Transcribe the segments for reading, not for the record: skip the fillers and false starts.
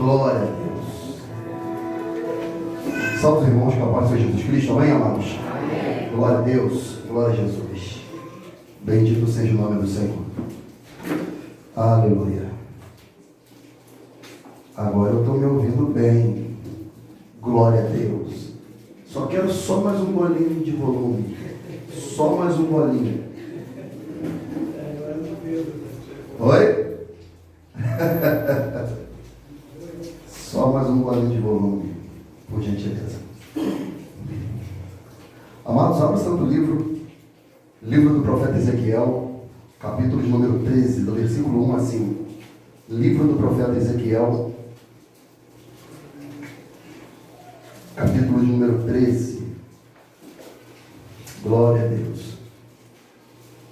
Glória a Deus. Salve os irmãos com a paz de Jesus Cristo. Amém, amados? Amém. Glória a Deus. Glória a Jesus. Bendito seja o nome do Senhor. Aleluia. Agora eu estou me ouvindo bem. Glória a Deus. Só quero só mais um bolinho de volume. Só mais um bolinho. Oi? Só mais um bolinho de volume, por gentileza. Amados, abra o santo livro do profeta Ezequiel, capítulo de número 13, do versículo 1 a 5. Livro do profeta Ezequiel, capítulo de número 13. Glória a Deus.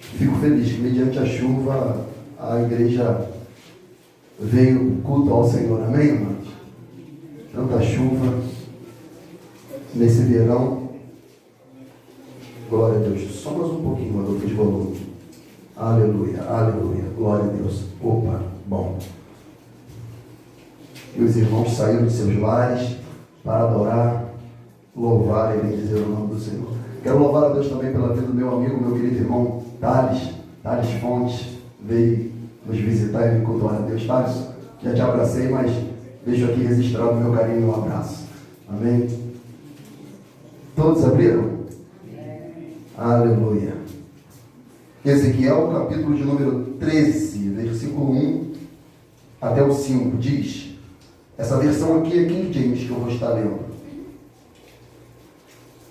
Fico feliz que, mediante a chuva, a igreja veio culto ao Senhor. Amém, amados? Tanta chuva nesse verão. Glória a Deus. Só mais um pouquinho, Adolfo, de volume. Aleluia, aleluia. Glória a Deus. Opa, bom. E os irmãos saíram de seus lares para adorar, louvar e bendizer o nome do Senhor. Quero louvar a Deus também pela vida do meu amigo, meu querido irmão Thales Fontes. Veio nos visitar e me cultuar a Deus. Thales, já te abracei, mas deixo aqui registrado o meu carinho e um abraço. Amém? Todos abriram? Aleluia. Ezequiel, capítulo de número 13, versículo 1 até o 5, diz, essa versão aqui é King James que eu vou estar lendo.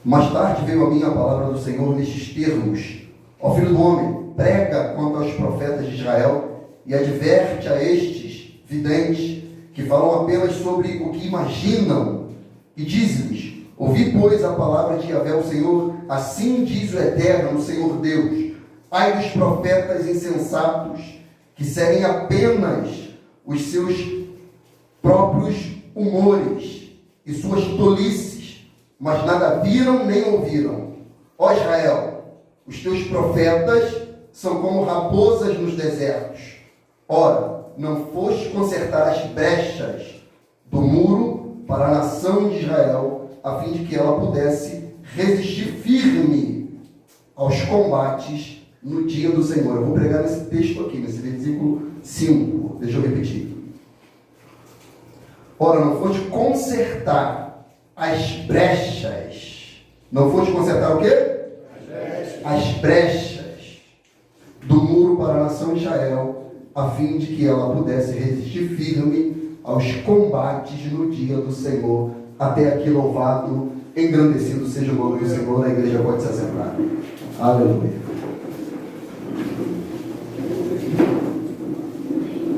Mais tarde veio a mim a palavra do Senhor nestes termos: ó filho do homem, prega quanto aos profetas de Israel e adverte a estes videntes que falam apenas sobre o que imaginam, e diz-lhes: ouvi, pois, a palavra de Yahvé, o Senhor, assim diz o Eterno, o Senhor Deus: ai dos profetas insensatos, que seguem apenas os seus próprios humores e suas tolices, mas nada viram nem ouviram. Ó Israel, os teus profetas são como raposas nos desertos. Ora, não foste consertar as brechas do muro para a nação de Israel, a fim de que ela pudesse resistir firme aos combates no dia do Senhor. Eu vou pregar nesse texto aqui, nesse versículo 5. Deixa eu repetir. Ora, não foste consertar as brechas. Não foste consertar o quê? As brechas do muro para a nação de Israel, a fim de que ela pudesse resistir firme aos combates no dia do Senhor. Até aqui, louvado, engrandecido seja o nome do Senhor. A igreja pode se assentar. Aleluia.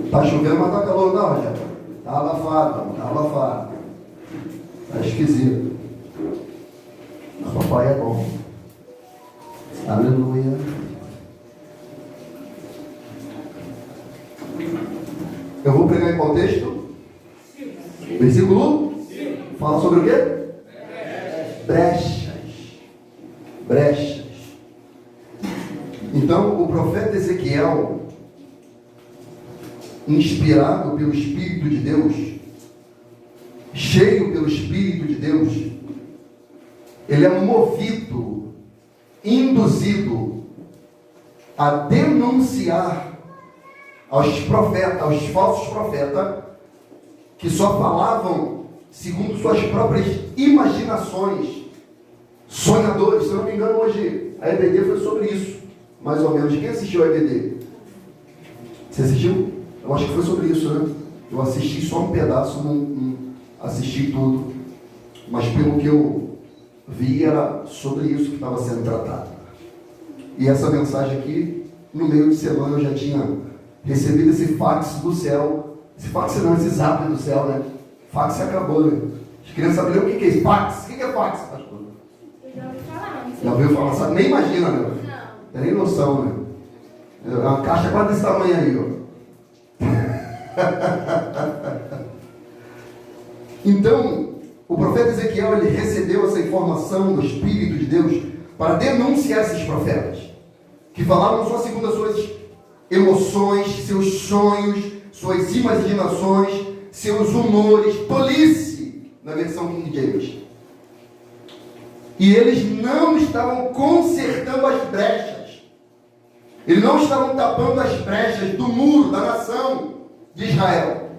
Está chovendo, mas está calor não, Rogério? Está abafado, está abafado. Está esquisito. Mas papai é bom. Aleluia. Eu vou pregar em qual texto? Versículo 1. Fala sobre o quê? Brechas. Brechas. Então, o profeta Ezequiel, inspirado pelo Espírito de Deus, cheio pelo Espírito de Deus, ele é movido, induzido a denunciar aos profetas, aos falsos profetas, que só falavam segundo suas próprias imaginações, sonhadores. Se eu não me engano, hoje a EBD foi sobre isso, mais ou menos. Quem assistiu a EBD? Você assistiu? Eu acho que foi sobre isso, né? Eu assisti só um pedaço, não assisti tudo, mas pelo que eu vi era sobre isso que estava sendo tratado. E essa mensagem aqui, no meio de semana eu já tinha recebido esse fax do céu. Esse fax não, esse zap do céu, né? Fax acabou, né? As crianças sabem o que é isso. Fax? O que é fax, pastor? Eu já ouvi falar. Já ouviu falar? Sabe? Nem imagina, né? Não. Tem nem noção, né? É uma caixa quase desse tamanho aí, ó. Então, o profeta Ezequiel, ele recebeu essa informação do Espírito de Deus para denunciar esses profetas, que falavam só segundo as suas emoções, seus sonhos, suas imaginações, seus humores, tolice, na versão King James. E eles não estavam consertando as brechas. Eles não estavam tapando as brechas do muro da nação de Israel.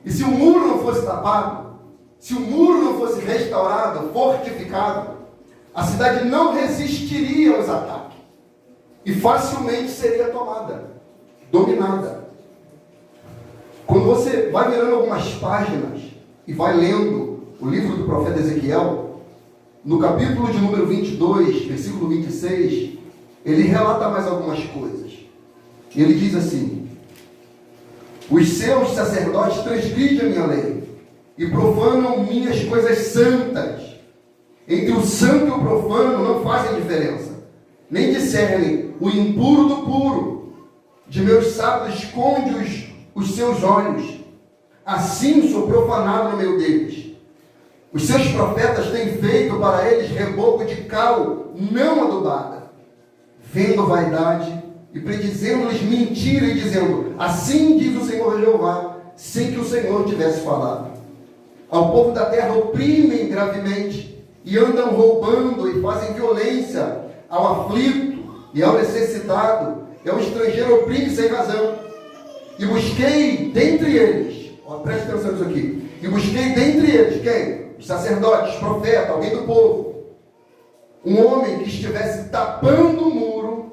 E se o muro não fosse tapado, se o muro não fosse restaurado, fortificado, a cidade não resistiria aos ataques. E facilmente seria tomada, dominada. Quando você vai virando algumas páginas e vai lendo o livro do profeta Ezequiel, no capítulo de número 22, versículo 26, ele relata mais algumas coisas. Ele diz assim: os seus sacerdotes transgridem a minha lei e profanam minhas coisas santas. Entre o santo e o profano não fazem diferença, nem discernem o impuro do puro. De meus sábados esconde os seus olhos. Assim sou profanado no meio deles. Os seus profetas têm feito para eles reboco de cal não adubada, vendo vaidade e predizendo-lhes mentira e dizendo: assim diz o Senhor Jeová, sem que o Senhor tivesse falado. Ao povo da terra oprimem gravemente e andam roubando e fazem violência ao aflito e ao necessitado, e ao estrangeiro oprime sem razão. E busquei dentre eles, preste atenção nisso aqui, e busquei dentre eles, quem? Os sacerdotes, profetas, alguém do povo, um homem que estivesse tapando o muro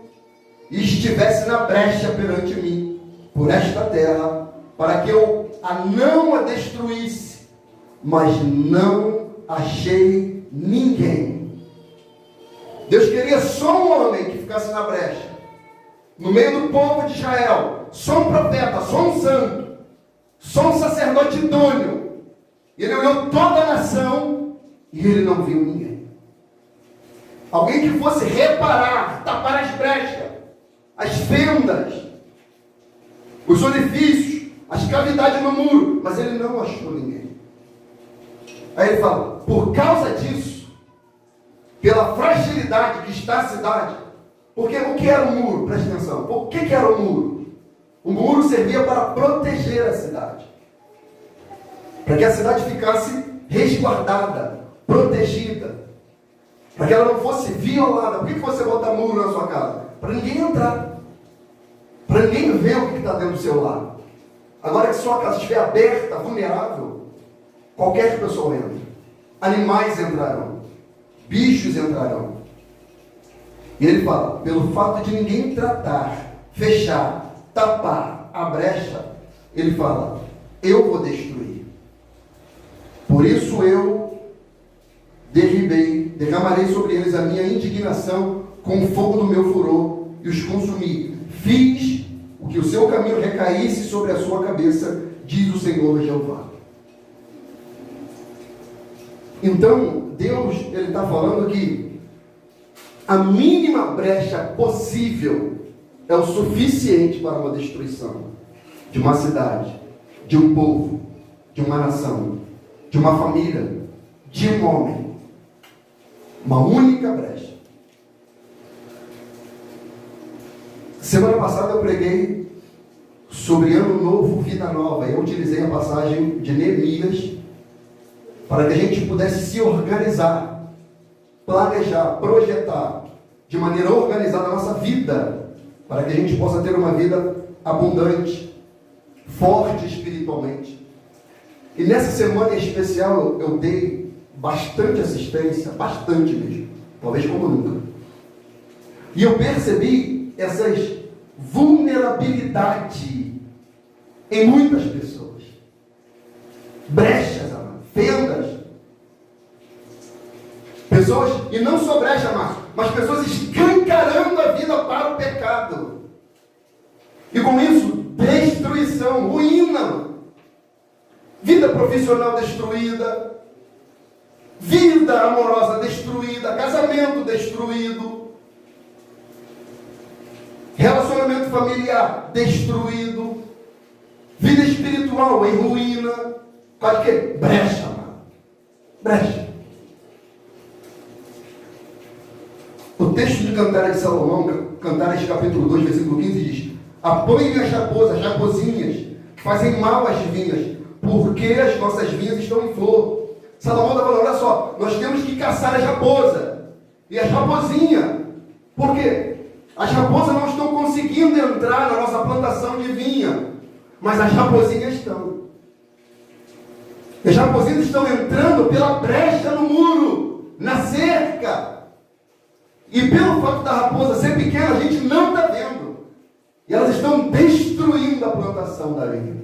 e estivesse na brecha perante mim, por esta terra, para que eu não a destruísse, mas não achei ninguém. Deus queria só um homem que ficasse na brecha, no meio do povo de Israel, só um profeta, só um santo, só um sacerdote idôneo. Ele olhou toda a nação e ele não viu ninguém. Alguém que fosse reparar, tapar as brechas, as fendas, os orifícios, as cavidades no muro, mas ele não achou ninguém. Aí ele fala: por causa disso, pela fragilidade que está a cidade, porque o que era o muro? Preste atenção. O que era o muro? O muro servia para proteger a cidade, para que a cidade ficasse resguardada, protegida, para que ela não fosse violada. Por que você bota muro na sua casa? Para ninguém entrar, para ninguém ver o que está dentro do seu lar. Agora que sua casa estiver aberta, vulnerável, qualquer pessoa entra. Animais entrarão, bichos entrarão. E ele fala: pelo fato de ninguém tratar, fechar, tapar a brecha, ele fala: eu vou destruir. Por isso eu derramarei sobre eles a minha indignação com o fogo do meu furor e os consumi. Fiz o que o seu caminho recaísse sobre a sua cabeça, diz o Senhor Jeová. Então, Deus, ele está falando que a mínima brecha possível é o suficiente para uma destruição de uma cidade, de um povo, de uma nação, de uma família, de um homem. Uma única brecha. Semana passada eu preguei sobre Ano Novo, Vida Nova. Eu utilizei a passagem de Neemias para que a gente pudesse se organizar, planejar, projetar de maneira organizada a nossa vida, para que a gente possa ter uma vida abundante, forte espiritualmente. E nessa semana em especial eu dei bastante assistência, bastante mesmo, talvez como nunca. E eu percebi essas vulnerabilidades em muitas pessoas. Brechas, fendas. Pessoas, e não só brecha, mas pessoas escancarando a vida para o pecado. E com isso, destruição, ruína. Vida profissional destruída, vida amorosa destruída, casamento destruído, relacionamento familiar destruído, vida espiritual em ruína. Quase que brecha, mano. Brecha. O texto de Cantares de Salomão, Cantares capítulo 2, versículo 15 diz: apanhem as raposas, raposinhas, que fazem mal às vinhas, porque as nossas vinhas estão em flor. Salomão está falando, olha só, nós temos que caçar as raposas. E as raposinhas, por quê? As raposas não estão conseguindo entrar na nossa plantação de vinha, mas as raposinhas estão. As raposinhas estão entrando pela brecha no muro, na cerca. E pelo fato da raposa ser pequena, a gente não está vendo. E elas estão destruindo a plantação da vinha.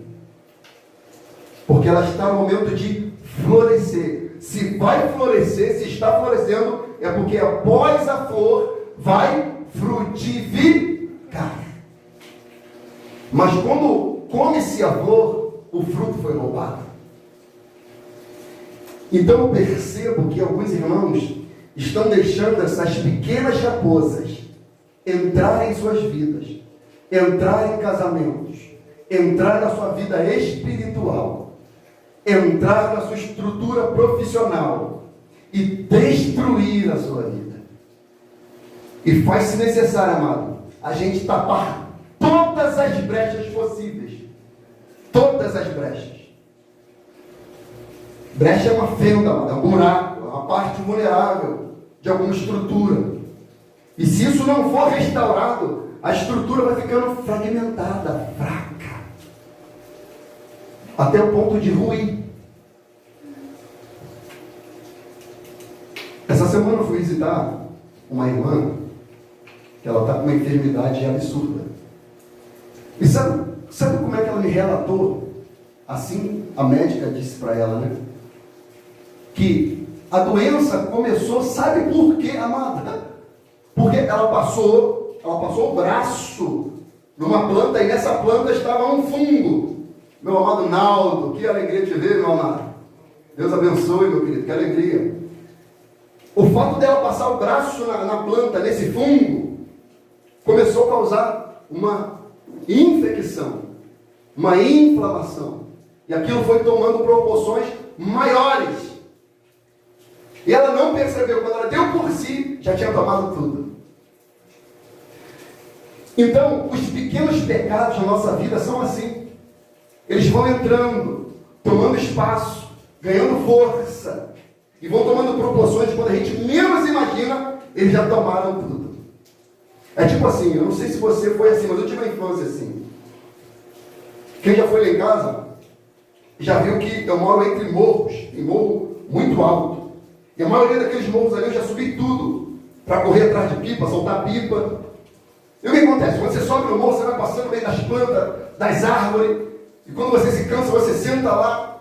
Porque ela está no momento de florescer. Se vai florescer, se está florescendo, é porque após a flor vai frutificar. Mas quando come-se a flor, o fruto foi roubado. Então eu percebo que alguns irmãos estão deixando essas pequenas raposas entrar em suas vidas, entrar em casamentos, entrar na sua vida espiritual, entrar na sua estrutura profissional e destruir a sua vida. E faz-se necessário, amado, a gente tapar todas as brechas possíveis. Todas as brechas. Brecha é uma fenda, amado, é um buraco, é uma parte vulnerável de alguma estrutura. E se isso não for restaurado, a estrutura vai ficando fragmentada, fraca, até o ponto de ruir. Essa semana eu fui visitar uma irmã, que ela está com uma enfermidade absurda. E sabe como é que ela me relatou? Assim, a médica disse para ela, né? Que a doença começou, sabe por quê, amada? Porque ela passou o braço numa planta, e nessa planta estava um fungo. Meu amado Naldo, que alegria te ver, meu amado. Deus abençoe, meu querido, que alegria. O fato dela passar o braço na planta, nesse fungo, começou a causar uma infecção, uma inflamação. E aquilo foi tomando proporções maiores. E ela não percebeu, quando ela deu por si, já tinha tomado tudo. Então, os pequenos pecados na nossa vida são assim. Eles vão entrando, tomando espaço, ganhando força, e vão tomando proporções, quando a gente menos imagina, eles já tomaram tudo. É tipo assim, eu não sei se você foi assim, mas eu tive uma infância assim. Quem já foi lá em casa, já viu que eu moro entre morros, em morro muito alto. E a maioria daqueles morros ali eu já subi tudo, para correr atrás de pipa, soltar pipa. E o que acontece? Quando você sobe no morro, você vai passando no meio das plantas, das árvores, e quando você se cansa, você senta lá,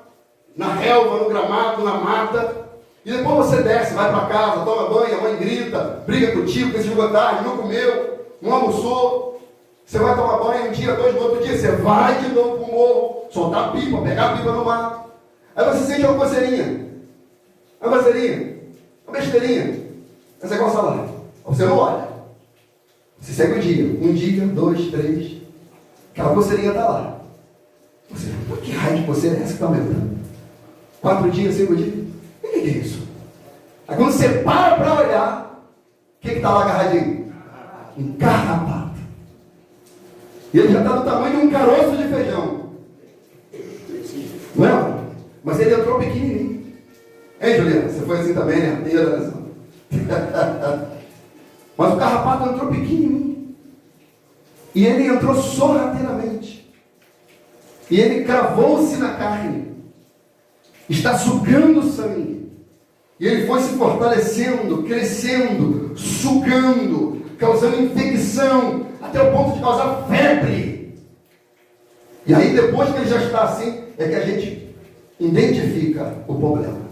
na relva, no gramado, na mata, e depois você desce, vai para casa, toma banho, a mãe grita, briga contigo, porque você jogou tarde, não comeu, não almoçou. Você vai tomar banho um dia, dois, no outro dia, você vai de novo para o morro, soltar pipa, pegar pipa no mato. Aí você sente uma coceirinha, uma besteirinha. Aí você começa lá. Você não olha. Você segue o dia. Um dia, dois, três. Aquela coceirinha está lá. Você, por que raio de coceira é essa que está aumentando? 4 dias, 5 dias. O que é isso? Aí quando você para olhar, o que está lá agarradinho? Um carrapato. E ele já está do tamanho de um caroço de feijão. Não é? Mas ele entrou pequenininho. Hein, Juliana? Você foi assim também, né? Mas o carrapato entrou pequenininho. E ele entrou sorrateiramente. E ele cravou-se na carne. Está sugando o sangue. E ele foi se fortalecendo, crescendo, sugando, causando infecção, até o ponto de causar febre. E aí, depois que ele já está assim, é que a gente identifica o problema.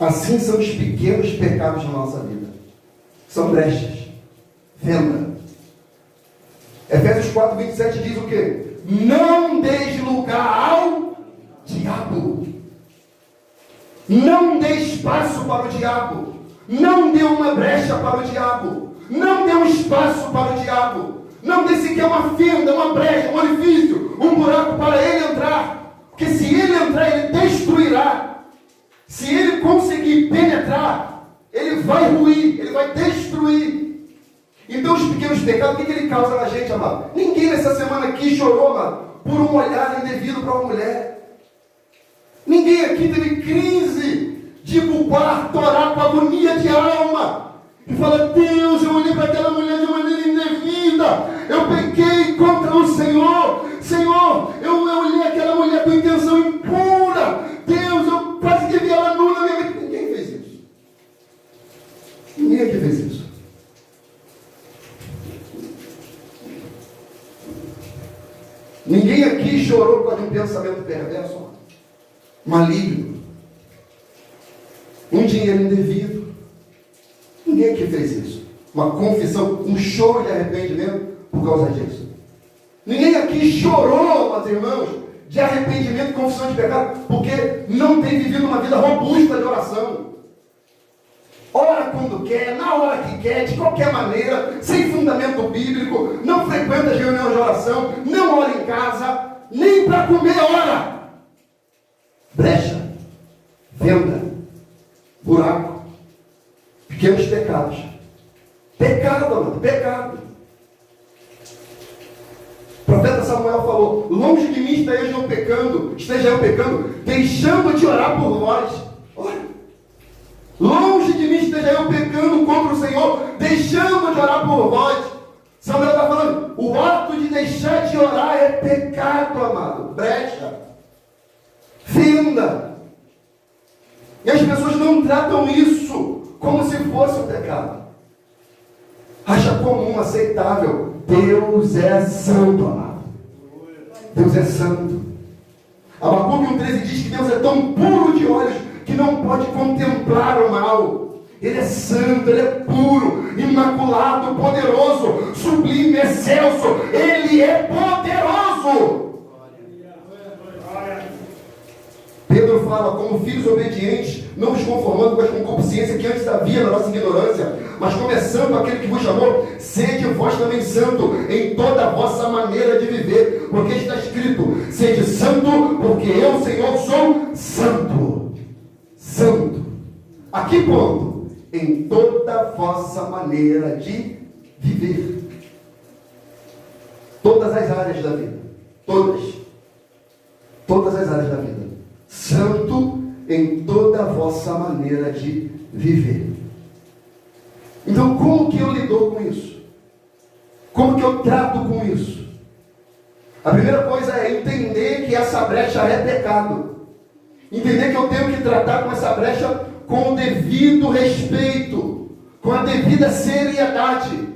Assim são os pequenos pecados na nossa vida. São brechas, fenda. Efésios 4, 27 diz o quê? Não deis lugar ao diabo. Não dê espaço para o diabo. Não dê uma brecha para o diabo. Não dê um espaço para o diabo. Não dê sequer uma fenda, uma brecha, um orifício, um buraco para ele entrar. Porque se ele entrar, ele destruirá. Se ele conseguir penetrar, ele vai ruir, ele vai destruir. Então os pequenos pecados, o que ele causa na gente, amado? Ninguém nessa semana aqui chorou, amado, por um olhar indevido para uma mulher. Ninguém aqui teve crise de ir para o quarto orar com agonia de alma e fala: Deus, eu olhei para aquela mulher de maneira indevida, eu pequei contra o Senhor. Senhor, eu olhei aquela mulher com intenção impura. Deus, eu quase que vi ela nua na minha vida. Ninguém fez isso. Ninguém aqui fez isso. Ninguém aqui chorou por causa de um pensamento perverso, maligno, um dinheiro indevido. Ninguém aqui fez isso. Uma confissão, um choro de arrependimento por causa disso. Ninguém aqui chorou, meus irmãos, de arrependimento e confissão de pecado, porque não tem vivido uma vida robusta de oração. Ora quando quer, na hora que quer, de qualquer maneira, sem fundamento bíblico, não frequenta as reuniões de oração, não ora em casa, nem para comer ora. Brecha, venda, buraco, pequenos pecados. Pecado, amado, pecado. O profeta Samuel falou: longe de mim esteja eu pecando, deixando de orar por vós. Olha. Longe de mim esteja eu pecando contra o Senhor, deixando de orar por vós. Samuel está falando, o ato de deixar de orar é pecado, amado. Brecha, fenda. E as pessoas não tratam isso como se fosse um pecado. Acha comum, aceitável. Deus é santo, amado. Deus é santo. Abacuque 1,13 diz que Deus é tão puro de olhos que não pode contemplar o mal. Ele é santo, ele é puro, imaculado, poderoso, sublime, excelso. Ele é poderoso. Pedro fala: como filhos obedientes, não vos conformando com as concupiscências que antes havia na nossa ignorância, mas como é santo aquele que vos chamou, sede vós também santo em toda a vossa maneira de viver, porque está escrito: sede santo, porque eu, Senhor, sou santo. Santo. A que ponto? Em toda a vossa maneira de viver. Todas as áreas da vida. Todas as áreas da vida. Santo em toda a vossa maneira de viver. Então, como que eu lido com isso? Como que eu trato com isso? A primeira coisa é entender que essa brecha é pecado. Entender que eu tenho que tratar com essa brecha com o devido respeito, com a devida seriedade.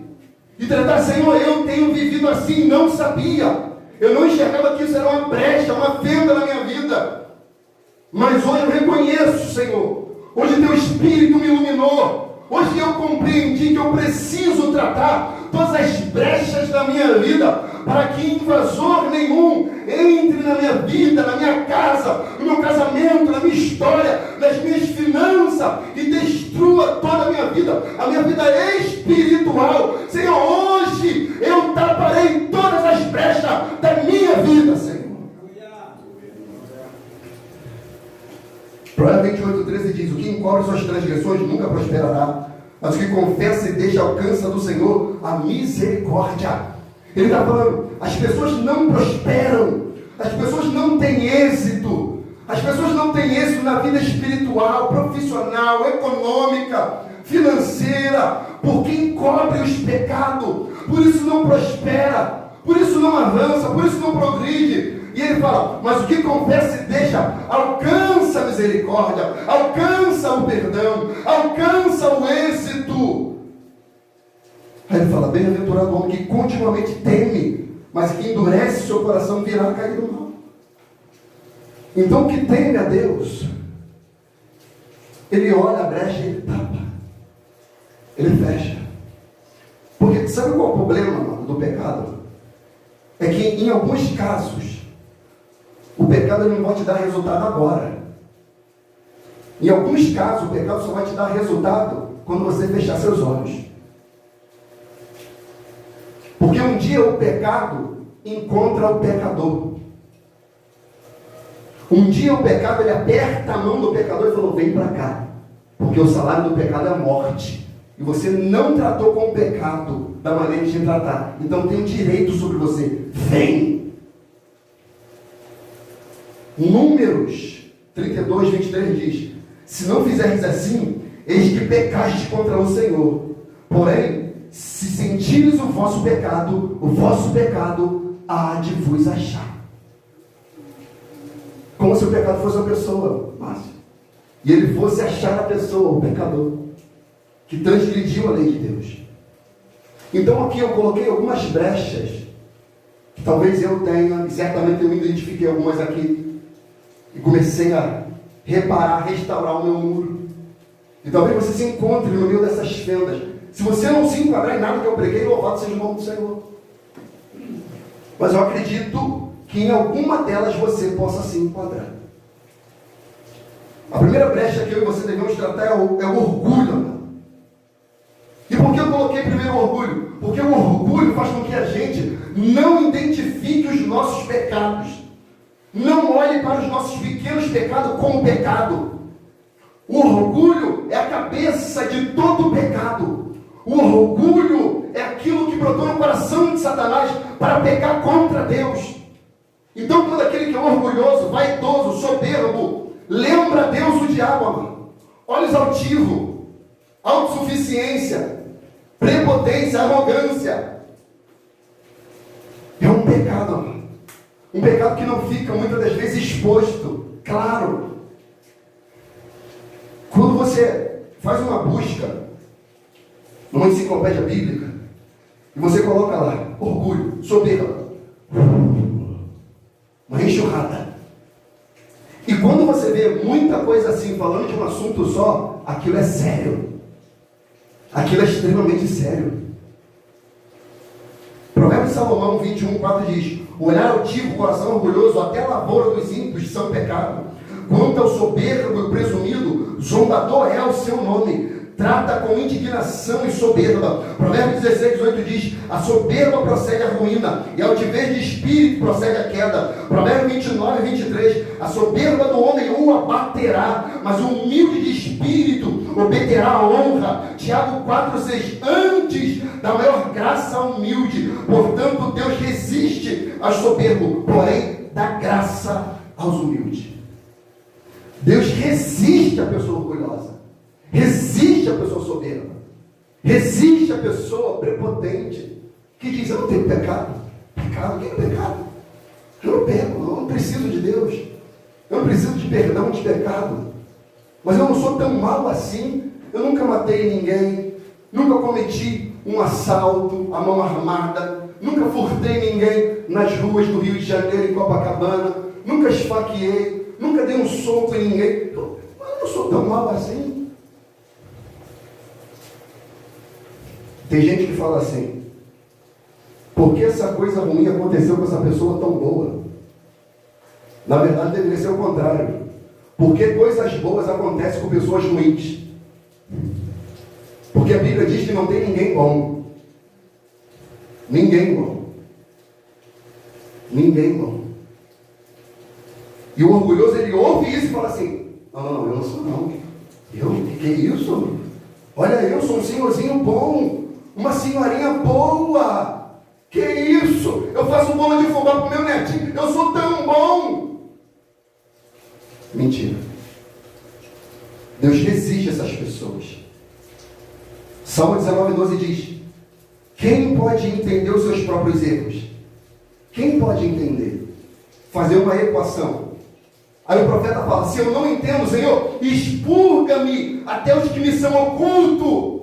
E tratar: Senhor, eu tenho vivido assim, não sabia. Eu não enxergava que isso era uma brecha, uma fenda na minha vida. Mas hoje eu reconheço, Senhor. Hoje teu Espírito me iluminou. Hoje eu compreendi que eu preciso tratar todas as brechas da minha vida, para que invasor nenhum entre na minha vida, na minha casa, no meu casamento, na minha história, nas minhas finanças, e destrua toda a minha vida espiritual. Senhor, hoje eu taparei todas as brechas da minha vida, Senhor. Provérbios 28:13 diz: o que encobre suas transgressões nunca prosperará, mas o que confessa e deixa alcança do Senhor a misericórdia. Ele está falando, as pessoas não prosperam, as pessoas não têm êxito, as pessoas não têm êxito na vida espiritual, profissional, econômica, financeira, porque encobre os pecados, por isso não prospera, por isso não avança, por isso não progride. E ele fala: mas o que confessa e deixa alcança a misericórdia, alcança o perdão, alcança o êxito. Aí ele fala: bem-aventurado o homem que continuamente teme, mas que endurece seu coração virá a cair do mal. Então, o que teme a Deus, ele olha a brecha e ele tapa, ele fecha. Porque sabe qual é o problema do pecado? É que em alguns casos o pecado não vai te dar resultado agora. Em alguns casos o pecado só vai te dar resultado quando você fechar seus olhos. Porque um dia o pecado encontra o pecador. Um dia o pecado, ele aperta a mão do pecador e falou: vem para cá, porque o salário do pecado é a morte, e você não tratou com o pecado da maneira de tratar, então tem direito sobre você, vem. Números 32, 23 diz: se não fizeres assim, eis que pecastes contra o Senhor. Porém, se sentires o vosso pecado há de vos achar. Como se o pecado fosse uma pessoa, Márcio. E ele fosse achar a pessoa, o pecador, que transgrediu a lei de Deus. Então aqui eu coloquei algumas brechas, que talvez eu tenha, e certamente eu identifiquei algumas aqui, e comecei a reparar, restaurar o meu muro. E talvez você se encontre no meio dessas fendas. Se você não se enquadrar em nada que eu preguei, louvado seja o nome do Senhor. Mas eu acredito que em alguma delas você possa se enquadrar. A primeira brecha que eu e você devemos tratar é o orgulho, amado. E por que eu coloquei primeiro o orgulho? Porque o orgulho faz com que a gente não identifique os nossos pecados. Não olhe para os nossos pequenos pecados como pecado. O orgulho é a cabeça de todo pecado. O orgulho é aquilo que brotou no coração de Satanás para pecar contra Deus. Então, todo aquele que é orgulhoso, vaidoso, soberbo, lembra a Deus o diabo, amado. Olhos altivos, autossuficiência, prepotência, arrogância. É um pecado, amado. Um pecado que não fica muitas das vezes exposto. Claro. Quando você faz uma busca numa enciclopédia bíblica e você coloca lá orgulho, soberba, uma enxurrada. E quando você vê muita coisa assim, falando de um assunto só, aquilo é sério. Aquilo é extremamente sério. Provérbios de Salomão 21:4 diz: o olhar altivo, o coração orgulhoso, até a lavoura dos ímpios são pecado. Quanto ao soberbo e presumido, zombador é o seu nome. Trata com indignação e soberba. Provérbios 16:8 diz: a soberba procede à ruína, e a altivez de espírito procede à queda. Provérbios 29:23: a soberba do homem o abaterá, mas o humilde de espírito obterá a honra. Tiago 4:6: antes da maior graça ao humilde, portanto Deus resiste ao soberbo, porém dá graça aos humildes. Deus resiste à pessoa orgulhosa, resiste à pessoa soberba, resiste à pessoa prepotente, que diz: eu não tenho pecado. Pecado? O que é pecado? Eu não peco, eu não preciso de Deus, eu não preciso de perdão de pecado, mas eu não sou tão mal assim, eu nunca matei ninguém, nunca cometi um assalto à mão armada, nunca furtei ninguém nas ruas do Rio de Janeiro, em Copacabana, nunca esfaqueei, nunca dei um soco em ninguém, eu não sou tão mal assim. Tem gente que fala assim: por que essa coisa ruim aconteceu com essa pessoa tão boa? Na verdade deveria ser o contrário. Por que coisas boas acontecem com pessoas ruins? Porque a Bíblia diz que não tem ninguém bom. Ninguém bom. Ninguém bom. E o orgulhoso, ele ouve isso e fala assim: não, eu não sou não. Que isso? Olha, eu sou um senhorzinho bom, uma senhorinha boa. Que isso? Eu faço bolo de fubá pro meu netinho, eu sou tão bom. Mentira. Deus resiste a essas pessoas. Salmo 19:12 diz: quem pode entender os seus próprios erros? Quem pode entender? Fazer uma equação. Aí o profeta fala: se eu não entendo, Senhor, expurga-me até os que me são ocultos.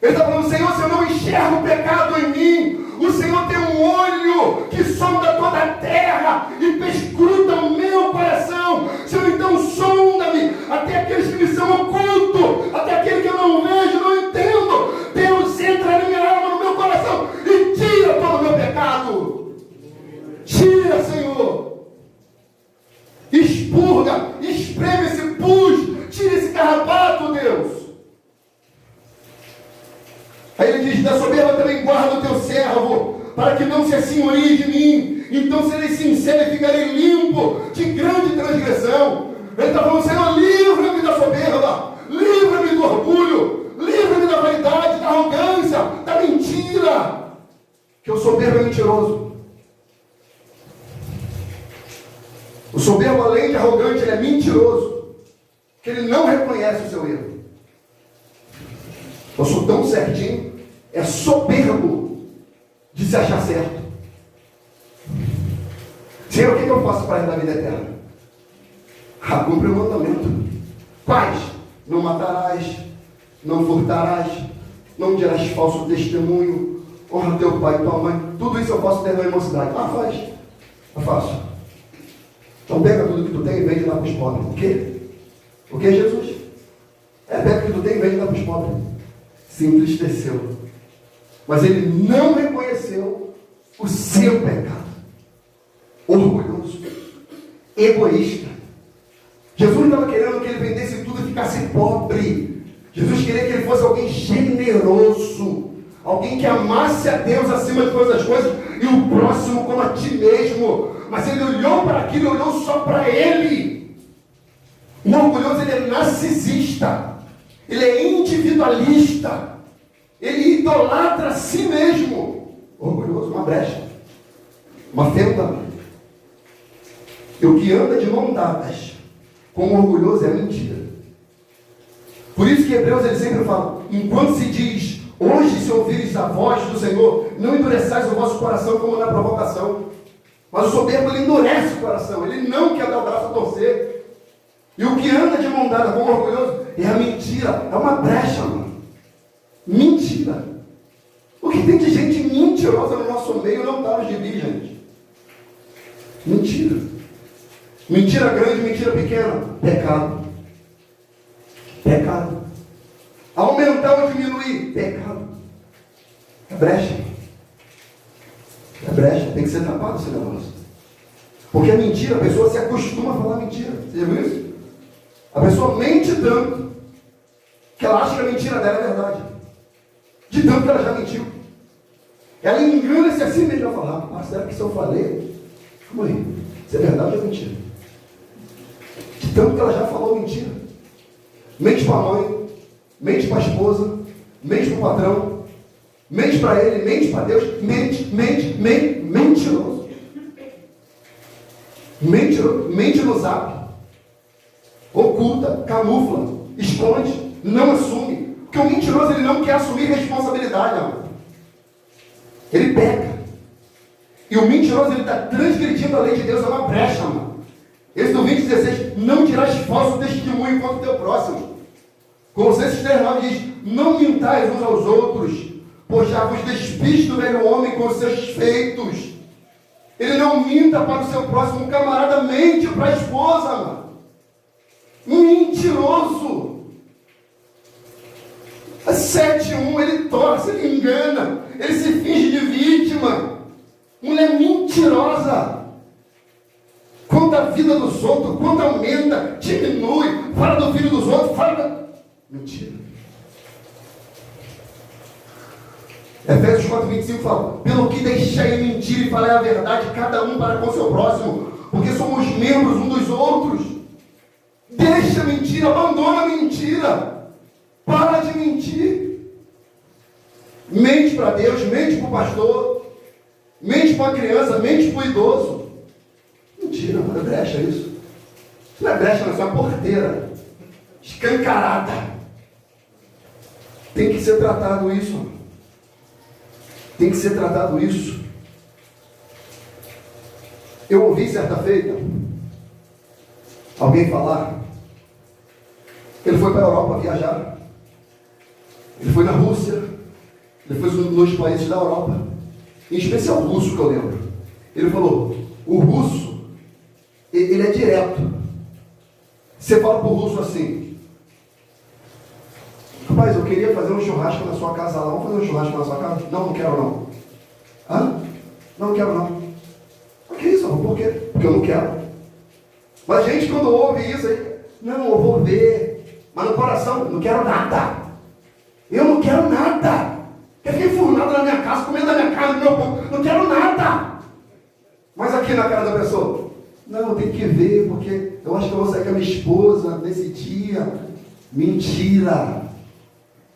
Ele está falando: Senhor, se eu não enxergo o pecado em mim, o Senhor tem um olho que sonda toda a terra e perscruta o meu coração. Senhor, então sonda-me até aqueles que me são ocultos, até aquele que eu não vejo, não entendo. Deus entra na minha alma, no meu coração e tira todo o meu pecado. Tira, Senhor. Expurga, espreme esse pus, tira esse carrapato, Deus. Aí ele diz: da soberba também guarda o teu servo, para que não se assenhorie de mim. Então serei sincero e ficarei limpo de grande transgressão. Ele está falando: Senhor, livra-me da soberba, livra-me do orgulho, livra-me da vaidade, da arrogância, da mentira. Que o soberbo é mentiroso. O soberbo, além de arrogante, ele é é mentiroso, que ele não reconhece o seu erro. Eu sou tão certinho, é soberbo de se achar certo. Senhor, o que eu faço para a vida eterna? Cumpre o mandamento. Quais? Não matarás, não furtarás, não dirás falso testemunho, honra teu pai e tua mãe. Tudo isso eu faço desde a mocidade. Faz. Eu faço. Então pega tudo que tu tem e vende lá para os pobres. O quê? O que, Jesus? Pega o que tu tem e vende lá para os pobres. Se entristeceu. Mas ele não reconheceu o seu pecado. Orgulhoso. Egoísta. Jesus estava querendo que ele vendesse tudo e ficasse pobre. Jesus queria que ele fosse alguém generoso. Alguém que amasse a Deus acima de todas as coisas e o próximo como a ti mesmo. Mas ele olhou para aquilo e olhou só para ele. O orgulhoso, ele é narcisista. Ele é individualista. Ele idolatra a si mesmo. Orgulhoso, uma brecha. Uma fenda. E o que anda de mão dadas com o orgulhoso é a mentira. Por isso que Hebreus ele sempre fala, enquanto se diz, hoje se ouvires a voz do Senhor, não endureçais o vosso coração como na provocação. Mas o soberbo ele endurece o coração, ele não quer dar o braço a torcer. E o que anda de mão dada com o orgulhoso é a mentira, é uma brecha, mano. Mentira. O que tem de gente mentirosa no nosso meio não está nos gibis, gente. Mentira. Mentira grande, mentira pequena. Pecado. Pecado. Aumentar ou diminuir? Pecado. É brecha. É brecha. Tem que ser tapado esse negócio. Porque a mentira, a pessoa se acostuma a falar mentira. Você já viu isso? A pessoa mente tanto que ela acha que a mentira dela é verdade. De tanto que ela já mentiu. Ela engana-se a si mesma a falar, será que se eu falei? Calma aí, isso é verdade ou mentira? De tanto que ela já falou mentira. Mente para a mãe, mente para a esposa, mente para o patrão, mente para ele, mente para Deus, mentiroso. Mente no zap. Oculta, camufla, esconde, não assume. Porque o mentiroso ele não quer assumir responsabilidade, amor. Ele peca. E o mentiroso ele está transgredindo a lei de Deus, é uma brecha, mano. Êxodo 20:16, não dirás falso testemunho contra o teu próximo. Colossenses 3:9 diz, não mintais uns aos outros, pois já vos despiste do velho homem com os seus feitos. Ele não minta para o seu próximo, o camarada mente para a esposa, mano. Mentiroso. A 7:1, ele torce, ele engana, ele se finge de vítima. Mulher mentirosa. Conta a vida dos outros, quando aumenta, diminui, fala do filho dos outros, fala da... Mentira. Efésios 4:25 fala, pelo que deixai mentir e falai a verdade, cada um para com o seu próximo, porque somos membros um dos outros. Deixa a mentira, abandona a mentira. Para de mentir. Mente para Deus, mente para o pastor, mente para a criança, mente para o idoso. Mentira, não é brecha isso. Isso não é brecha, não, isso é uma porteira escancarada. Tem que ser tratado isso. Tem que ser tratado isso. Eu ouvi certa feita alguém falar. Ele foi para a Europa viajar. Ele foi na Rússia. Ele foi nos países da Europa. Em especial o russo, que eu lembro. Ele falou, o russo, ele é direto. Você fala para o russo assim, rapaz, eu queria fazer um churrasco na sua casa lá. Vamos fazer um churrasco na sua casa? Não, não quero não. Hã? Não quero não. Por que isso? Por quê? Porque eu não quero. Mas a gente quando ouve isso aí, não, eu vou ver. Mas no coração, não quero nada. Eu não quero nada. Eu fiquei enfurnado na minha casa, comendo da minha casa, do meu povo. Não quero nada. Mas aqui na cara da pessoa, não, eu tenho que ver, porque eu acho que eu vou sair com a minha esposa nesse dia. Mentira.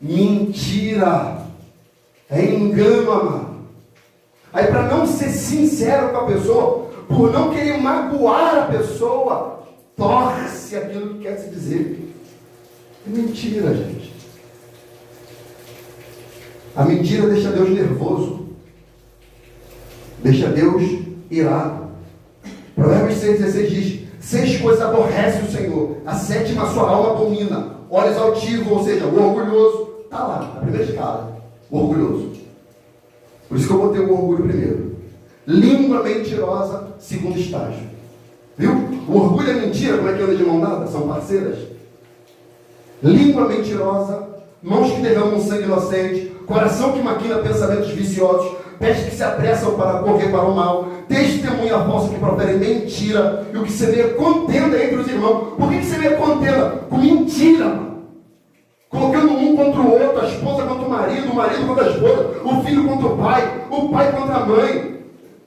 Mentira. É engano, amado. Aí para não ser sincero com a pessoa, por não querer magoar a pessoa, torce aquilo que quer se dizer. É mentira, gente. A mentira deixa Deus nervoso. Deixa Deus irado. Provérbios 6,16 diz: 6 coisas aborrece o Senhor, a 7ª a sua alma abomina. Olhos altivos, ou seja, o orgulhoso. Está lá, na primeira escala. O orgulhoso. Por isso que eu botei o orgulho primeiro. Língua mentirosa, segundo estágio. Viu? O orgulho e a mentira, como é que anda de mão dada? São parceiras. Língua mentirosa, mãos que derramam sangue inocente, coração que maquina pensamentos viciosos, pés que se apressam para correr para o mal, testemunha falsa que profere mentira, e o que semeia contenda entre os irmãos. Por que semeia contenda? Com mentira, mano. Colocando um contra o outro, a esposa contra o marido contra a esposa, o filho contra o pai contra a mãe,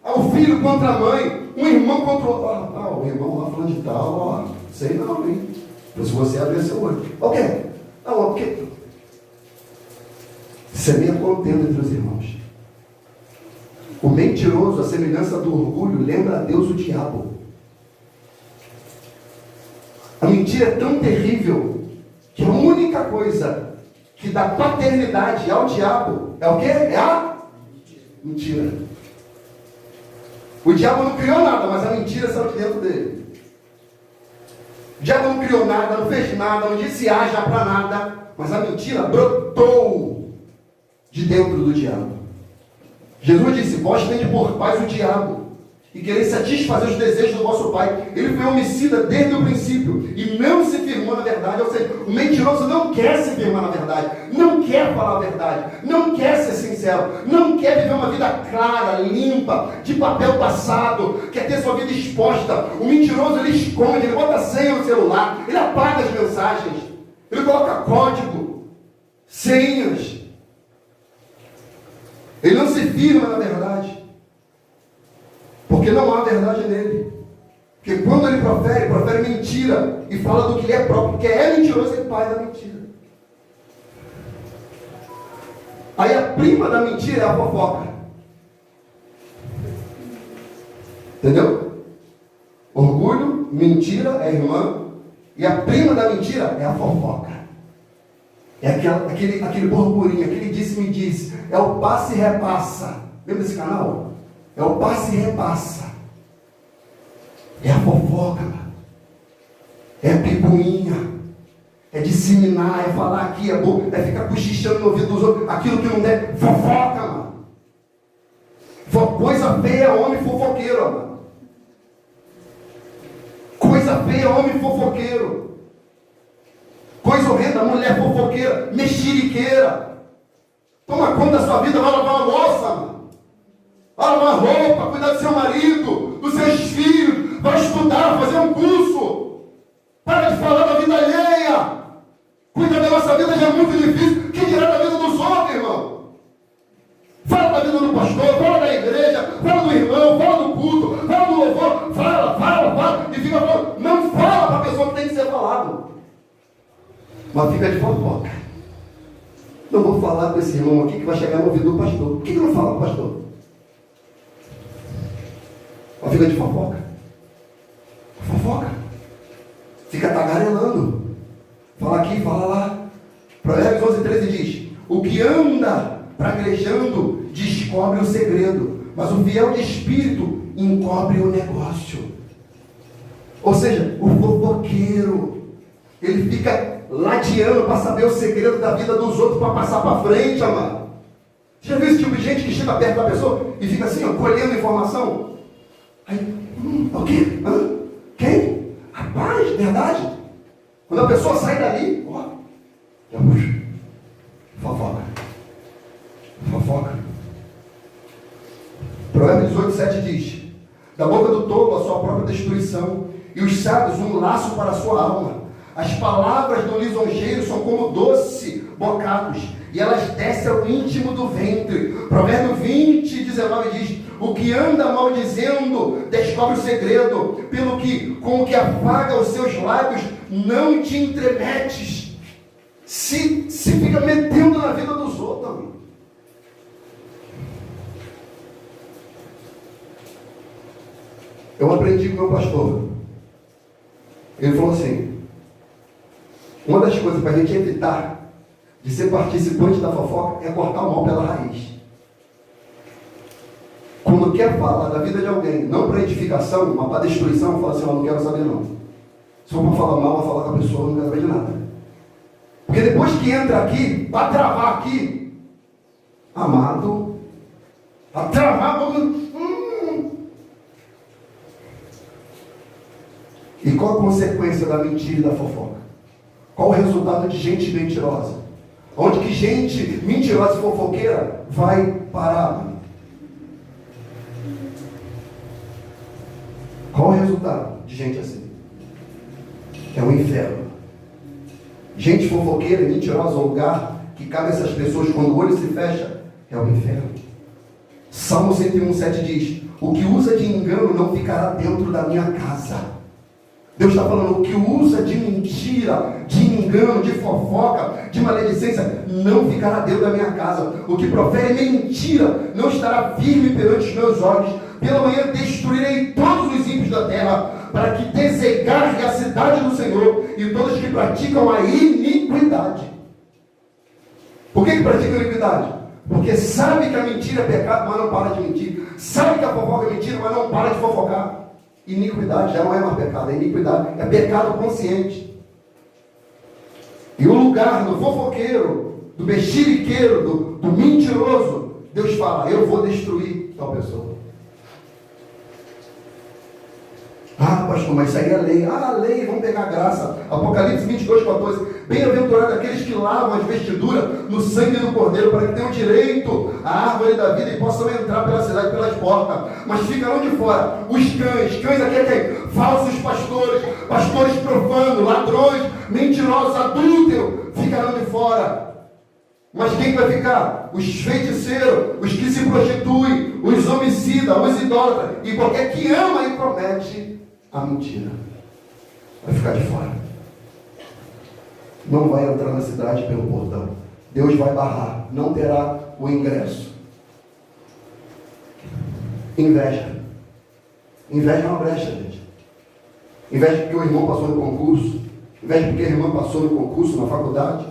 o filho contra a mãe, um irmão contra o outro. O irmão lá falando de tal, sei não, hein? Se você abrir seu olho. Ok. Não, porque semeia contenda entre os irmãos. O mentiroso, a semelhança do orgulho, lembra a Deus o diabo. A mentira é tão terrível que a única coisa que dá paternidade ao diabo é o quê? É a mentira. O diabo não criou nada, mas a mentira saiu de dentro dele. O diabo não criou nada, não fez nada, não disse haja para nada, mas a mentira brotou de dentro do diabo. Jesus disse: vós tendes por pais o diabo, e quereis satisfazer os desejos do vosso pai. Ele foi homicida desde o princípio, e não se firmou na verdade. Ou seja, o mentiroso não quer se firmar na verdade, não quer falar a verdade, não quer ser sincero, não quer viver uma vida clara, limpa, de papel passado, quer ter sua vida exposta. O mentiroso, ele esconde, ele bota senha no celular, ele apaga as mensagens, ele coloca código, senhas. Ele não se firma na verdade, porque não há verdade nele. Porque quando ele profere mentira e fala do que ele é próprio, porque é mentiroso, ele é pai da mentira. Aí a prima da mentira é a fofoca. Entendeu? Orgulho, mentira é a irmã, e a prima da mentira é a fofoca. É aquele burburinho, aquele disse-me-disse. É o passe e repassa. Lembra desse canal? É o passe e repassa. É a fofoca, mano. É a picuinha. É disseminar, é falar aqui, é bom, é ficar cochichando no ouvido dos outros. Aquilo que não deve. Fofoca, mano. Coisa feia é homem fofoqueiro, mano. Coisa feia é homem fofoqueiro. Coisa horrenda, mulher fofoqueira, mexeriqueira. Toma conta da sua vida, vai lavar a louça, mano. Vai lavar a roupa, cuidar do seu marido, dos seus filhos, vai estudar, fazer um curso. Para de falar da vida alheia. Cuida da nossa vida, já é muito difícil. Que dirá da vida dos outros, irmão? Fala da vida do pastor, fala da igreja, fala do irmão, fala do culto, fala do louvor, fala, e fica falando. Não fala para a pessoa que tem que ser falado. Mas fica de fofoca. Não vou falar com esse irmão aqui que vai chegar no ouvido do pastor. Por que não fala com o pastor? Mas fica de fofoca. Fofoca. Fica tagarelando. Fala aqui, fala lá. Provérbios 11:13 diz: o que anda praguejando descobre o segredo, mas o fiel de espírito encobre o negócio. Ou seja, o fofoqueiro, ele fica ladeando para saber o segredo da vida dos outros, para passar para frente, amado. Você já viu esse tipo de gente que chega perto da pessoa e fica assim, ó, colhendo informação? Aí, o quê? Quem? Rapaz, verdade? Quando a pessoa sai dali, ó, já puxa. Fofoca. Fofoca. Provérbios 18:7 diz: da boca do tolo a sua própria destruição, e os sábios um laço para a sua alma. As palavras do lisonjeiro são como doce bocados, e elas descem ao íntimo do ventre. Provérbio 20:19 diz: o que anda maldizendo descobre o segredo, pelo que com o que afaga os seus lábios não te entremetes. Se fica metendo na vida dos outros, amigo. Eu aprendi com meu pastor Ele falou assim: uma das coisas para a gente evitar de ser participante da fofoca é cortar o mal pela raiz. Quando quer falar da vida de alguém, não para edificação, mas para destruição, fala assim: eu não quero saber não. Se for para falar mal, vai falar com a pessoa, eu não quero saber de nada. Porque depois que entra aqui, para travar aqui, amado, para travar, E qual a consequência da mentira e da fofoca? Qual o resultado de gente mentirosa? Onde que gente mentirosa e fofoqueira vai parar? Qual o resultado de gente assim? É o inferno. Gente fofoqueira e mentirosa, o lugar que cabe a essas pessoas quando o olho se fecha, é o inferno. Salmo 101:7 diz: o que usa de engano não ficará dentro da minha casa. Deus está falando: o que usa de mentira, de engano, de fofoca, de maledicência, não ficará dentro da minha casa. O que profere mentira não estará firme perante os meus olhos. Pela manhã destruirei todos os ímpios da terra, para que desegarre a cidade do Senhor e todos que praticam a iniquidade. Por que praticam a iniquidade? Porque sabe que a mentira é pecado, mas não para de mentir. Sabe que a fofoca é mentira, mas não para de fofocar. Iniquidade já não é mais pecado, é iniquidade, é pecado consciente. E o lugar do fofoqueiro, do mexeriqueiro, do mentiroso, Deus fala: eu vou destruir tal pessoa. Ah, pastor, mas isso aí é lei. Ah, a lei, vamos pegar a graça. Apocalipse 22:14. Bem-aventurado aqueles que lavam as vestiduras no sangue do Cordeiro, para que tenham direito à árvore da vida e possam entrar pela cidade pelas portas. Mas ficarão de fora os cães. Cães aqui é quem? Falsos pastores, pastores profanos, ladrões, mentirosos, adúlteros, ficarão de fora. Mas quem vai ficar? Os feiticeiros, os que se prostituem, os homicidas, os idólatras e qualquer que ama e promete a mentira. Vai ficar de fora. Não vai entrar na cidade pelo portão. Deus vai barrar. Não terá o ingresso. Inveja. Inveja é uma brecha, gente. Inveja porque o irmão passou no concurso. Inveja porque a irmã passou no concurso na faculdade.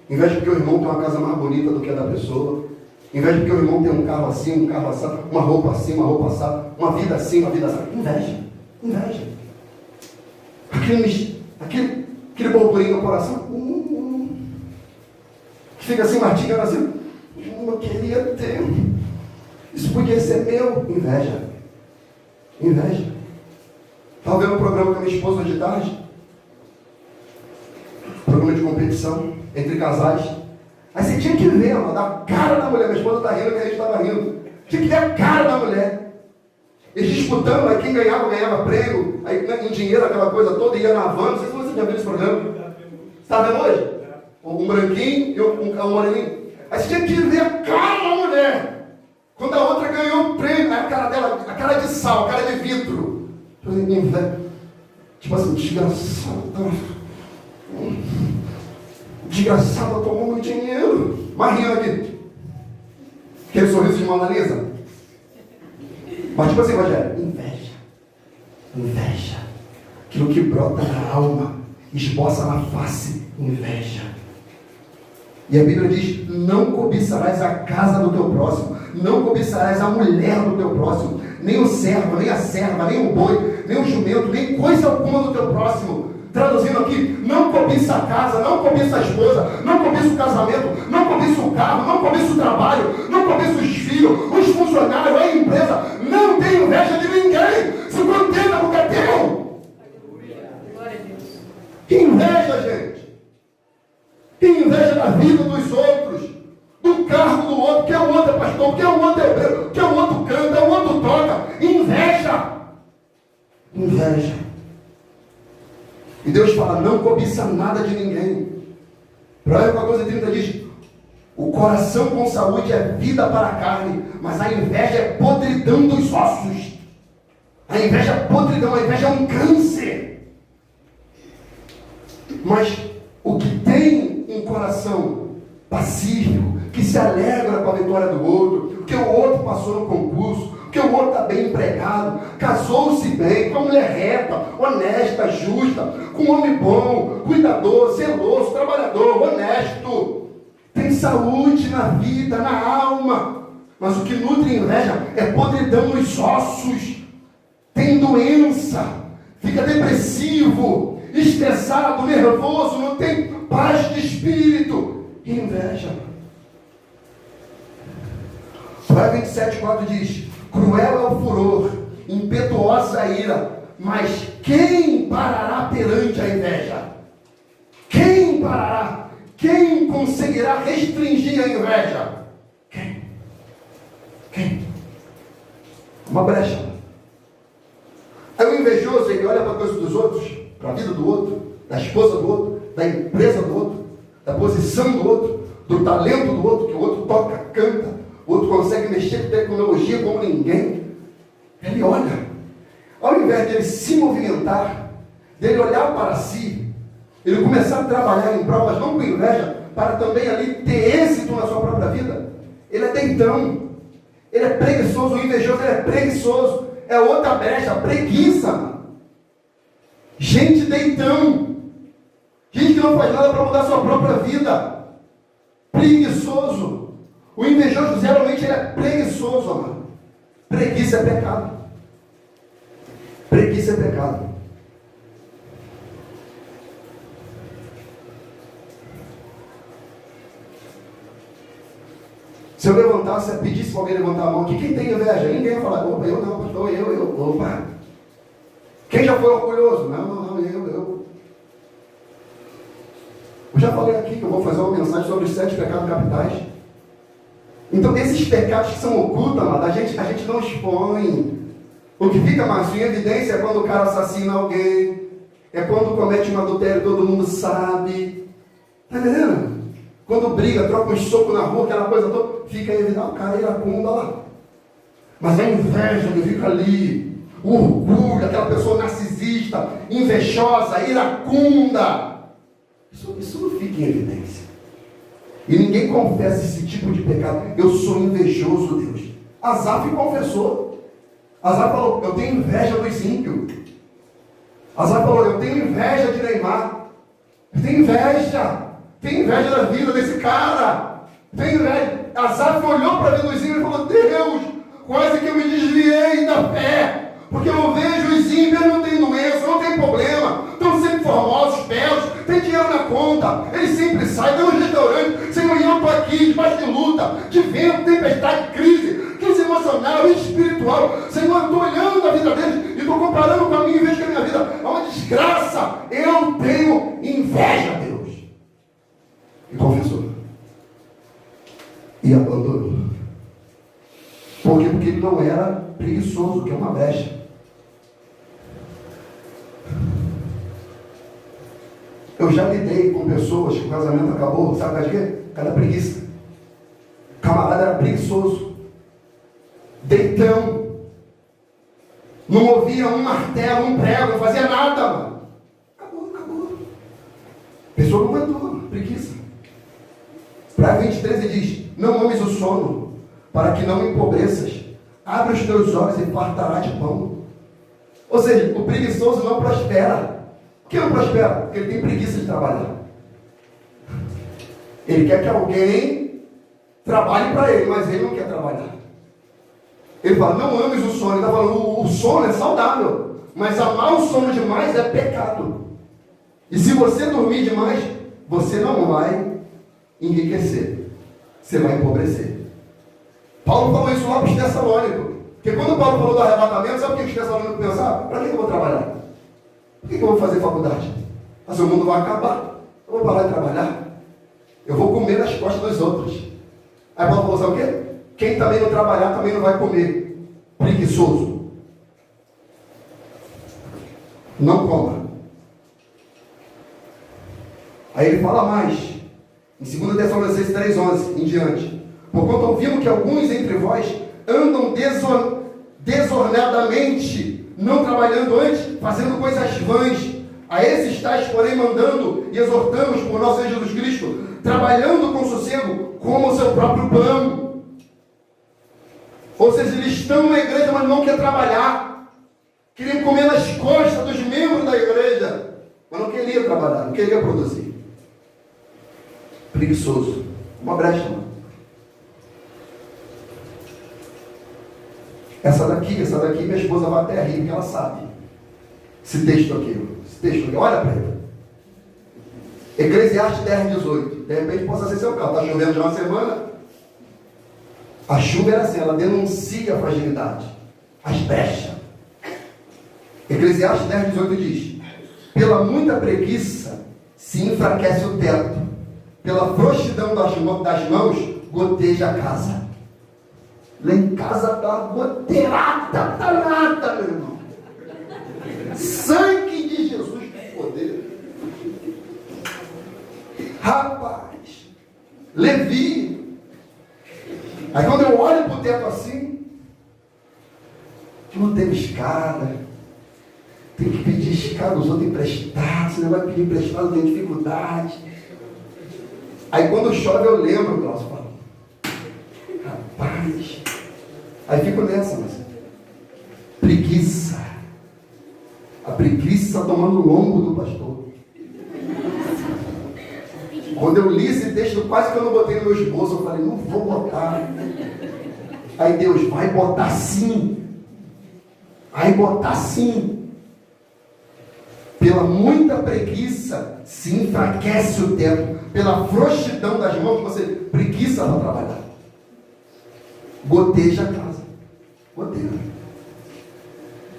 Inveja porque o irmão tem uma casa mais bonita do que a da pessoa. Inveja porque o irmão tem um carro assim, um carro assado, uma roupa assim, uma roupa assada, uma vida assim, uma vida assada. Inveja. Inveja. Aquele burburinho no coração. Que fica assim, mastigando assim. Eu queria ter. Isso podia ser meu. Inveja. Inveja. Estava vendo um programa com a minha esposa de tarde. Programa de competição entre casais. Aí você tinha que ver, mano, a cara da mulher. Minha esposa está rindo, que a gente estava rindo. Tinha que ver a cara da mulher. Eles disputando, aí quem ganhava prêmio, aí em dinheiro, aquela coisa toda, ia na van. Não sei se você já viu esse programa. Você está vendo hoje? Um branquinho e um moreninho. Aí você tinha que ver a cara da mulher. Quando a outra ganhou o prêmio, a cara dela, a cara de sal, a cara de vidro. Tipo assim, desgraçada tomou meu dinheiro. Mas rindo aqui. Aquele sorriso de Mona Lisa. Mas tipo assim, Rogério, inveja. Inveja. Aquilo que brota na alma, esboça na face, inveja. E a Bíblia diz: não cobiçarás a casa do teu próximo, não cobiçarás a mulher do teu próximo, nem o servo, nem a serva, nem o boi, nem o jumento, nem coisa alguma do teu próximo. Traduzindo aqui: não cobiça a casa, não cobiça a esposa, não cobiça o casamento, não cobiça o carro, não cobiça o trabalho, não cobiça os filhos, os funcionários, a empresa. Não tem inveja de ninguém. Se contenta porque é teu. Que inveja, gente. Que inveja da vida dos outros, do cargo do outro, que o outro é pastor, que o outro é obreiro, que o outro canta, o outro toca. Inveja. Inveja. E Deus fala: não cobiça nada de ninguém. Provérbios 14:30 diz: o coração com saúde é vida para a carne, mas a inveja é podridão dos ossos. A inveja é podridão, a inveja é um câncer. Mas o que tem um coração pacífico, que se alegra com a vitória do outro, que o outro passou no concurso, porque o outro está bem empregado, casou-se bem, com uma mulher reta, honesta, justa, com um homem bom, cuidador, zeloso, trabalhador, honesto, tem saúde na vida, na alma. Mas o que nutre inveja é podridão nos ossos, tem doença, fica depressivo, estressado, nervoso, não tem paz de espírito. Inveja. Provérbios 27:4 diz: cruel é o furor, impetuosa a ira, mas quem parará perante a inveja? Quem parará? Quem conseguirá restringir a inveja? Quem? Uma brecha. Aí o invejoso, ele olha para a coisa dos outros, para a vida do outro, da esposa do outro, da empresa do outro, da posição do outro, do talento do outro, que o outro toca, canta, o outro consegue mexer com tecnologia como ninguém. Ele olha, ao invés de ele se movimentar, dele olhar para si, ele começar a trabalhar em prol, mas não com inveja, para também ali ter êxito na sua própria vida, ele é deitão, ele é preguiçoso, o invejoso ele é preguiçoso, é outra brecha, preguiça, mano. Gente deitão, gente que não faz nada para mudar a sua própria vida, preguiçoso. O invejoso geralmente ele é preguiçoso, mano. Preguiça é pecado. Preguiça é pecado. Se eu levantasse, pedisse para alguém levantar a mão aqui, quem tem inveja? Ninguém ia falar, opa, eu não, pastor, eu, opa. Quem já foi orgulhoso? Não, eu. Eu já falei aqui que eu vou fazer uma mensagem sobre os 7 pecados capitais. Então, esses pecados que são ocultos, amado, a gente não expõe. O que fica mais em evidência é quando o cara assassina alguém, é quando comete um adultério, todo mundo sabe. Tá entendendo? Quando briga, troca um soco na rua, aquela coisa toda, fica evidente, o cara iracunda lá. Mas a inveja que fica ali, o orgulho, aquela pessoa narcisista, invejosa, iracunda, isso não fica em evidência. E ninguém confessa esse tipo de pecado. Eu sou invejoso, Deus. Asaf confessou. Asaf falou, eu tenho inveja dos ímpios. Asaf falou, eu tenho inveja de Neymar. Eu tenho inveja. Tenho inveja da vida desse cara. Tenho inveja. Asaf olhou para a vida dos ímpios e falou, Deus, quase que eu me desviei da fé. Porque eu vejo os ímpios, não tem doença, não tem problema. Estão sempre formosos, belos, tem dinheiro na conta. Eles sempre saem, tem um restaurante. Senhor, eu estou aqui, debaixo de luta, de vento, tempestade, crise emocional, espiritual. Senhor, eu estou olhando a vida deles e estou comparando com a minha e vejo que a minha vida é uma desgraça. Eu tenho inveja, Deus. E confessou. E abandonou. Por quê? Porque ele não era preguiçoso, que é uma brecha. Eu já lidei com pessoas que o casamento acabou, sabe por quê? Cada preguiça. O camarada era preguiçoso, deitão, não movia um martelo, um prego, não fazia nada, mano. Acabou. A pessoa não aguentou, preguiça. Para 23 ele diz, não ames o sono, para que não empobreças. Abre os teus olhos e fartará de pão. Ou seja, o preguiçoso não prospera. Por que não prospera? Porque ele tem preguiça de trabalhar. Ele quer que alguém trabalhe para ele, mas ele não quer trabalhar. Ele fala, não ames o sono. Ele está falando, o sono é saudável, mas amar o sono demais é pecado. E se você dormir demais, você não vai enriquecer, você vai empobrecer. Paulo falou isso lá para os Tessalônicos. Porque quando Paulo falou do arrebatamento, sabe o que os Tessalônicos pensaram? Para que eu vou trabalhar? Por que eu vou fazer faculdade? Mas o mundo vai acabar. Eu vou parar de trabalhar. Eu vou comer nas costas dos outros. Aí Paulo falou, sabe o quê? Quem também não trabalhar também não vai comer. Preguiçoso. Não coma. Aí ele fala mais. Em 2 Tessalonicenses 3,11 em diante. Porquanto ouvimos que alguns entre vós andam desordenadamente, não trabalhando antes, fazendo coisas vãs. A esses tais, porém, mandando e exortamos por nosso Senhor Jesus Cristo, trabalhando com sossego, como o seu próprio pão. Ou seja, eles estão na igreja, mas não querem trabalhar. Queriam comer nas costas dos membros da igreja, mas não queria trabalhar, não queria produzir. Preguiçoso. Uma brecha, mano. Essa daqui, minha esposa vai até rir, porque ela sabe. Esse texto aqui, olha para ele. Eclesiastes 10:18. De repente possa ser seu caso. Está chovendo já uma semana. A chuva era assim, ela denuncia a fragilidade, as brechas. Eclesiastes 10:18 diz: pela muita preguiça se enfraquece o teto, pela frouxidão das mãos goteja a casa. Lá em casa está goteirada, danada, meu irmão. Sangue de Jesus com poder. Rapaz, Levi. Aí quando eu olho para o teto assim, não tem escada, tem que pedir escada, os outros emprestados, você não vai pedir emprestado, tem dificuldade. Aí quando chove eu lembro, Cláudio, falo, rapaz, aí fico nessa, mas preguiça, a preguiça tomando o lombo do pastor. Quando eu li esse texto, quase que eu não botei no meu esboço, eu falei, não vou botar. Aí Deus, vai botar sim. Vai botar sim. Pela muita preguiça se enfraquece o teto. Pela frouxidão das mãos, você preguiça para trabalhar. Goteja a casa. Goteja.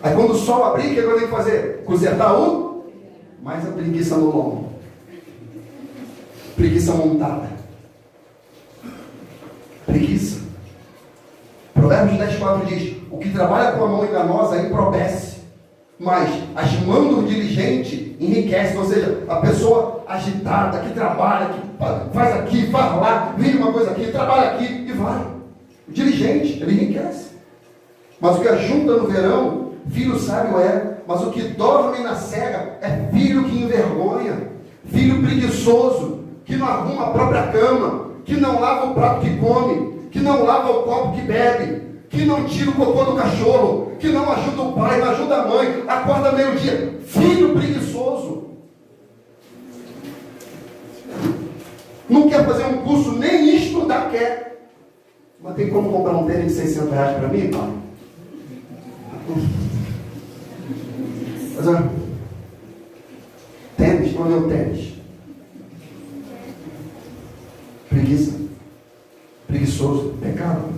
Aí quando o sol abrir, o que eu tenho que fazer? Consertar mais a preguiça no lombo. Preguiça montada. Preguiça. Provérbios 10:4 diz: o que trabalha com a mão enganosa empobrece, mas as mãos do diligente enriquecem. Ou seja, a pessoa agitada, que trabalha, que faz aqui, faz lá, vira uma coisa aqui, trabalha aqui e vai. O diligente, ele enriquece. Mas o que ajunta no verão, filho sábio é. Mas o que dorme na cega é filho que envergonha. Filho preguiçoso, que não arruma a própria cama, que não lava o prato que come, que não lava o copo que bebe, que não tira o cocô do cachorro, que não ajuda o pai, não ajuda a mãe, acorda meio-dia. Filho preguiçoso. Não quer fazer um curso, nem estudar quer. Mas tem como comprar um tênis de R$600 para mim, pai? Mas olha, tênis, não é o tênis. Preguiça. Preguiçoso. Pecado.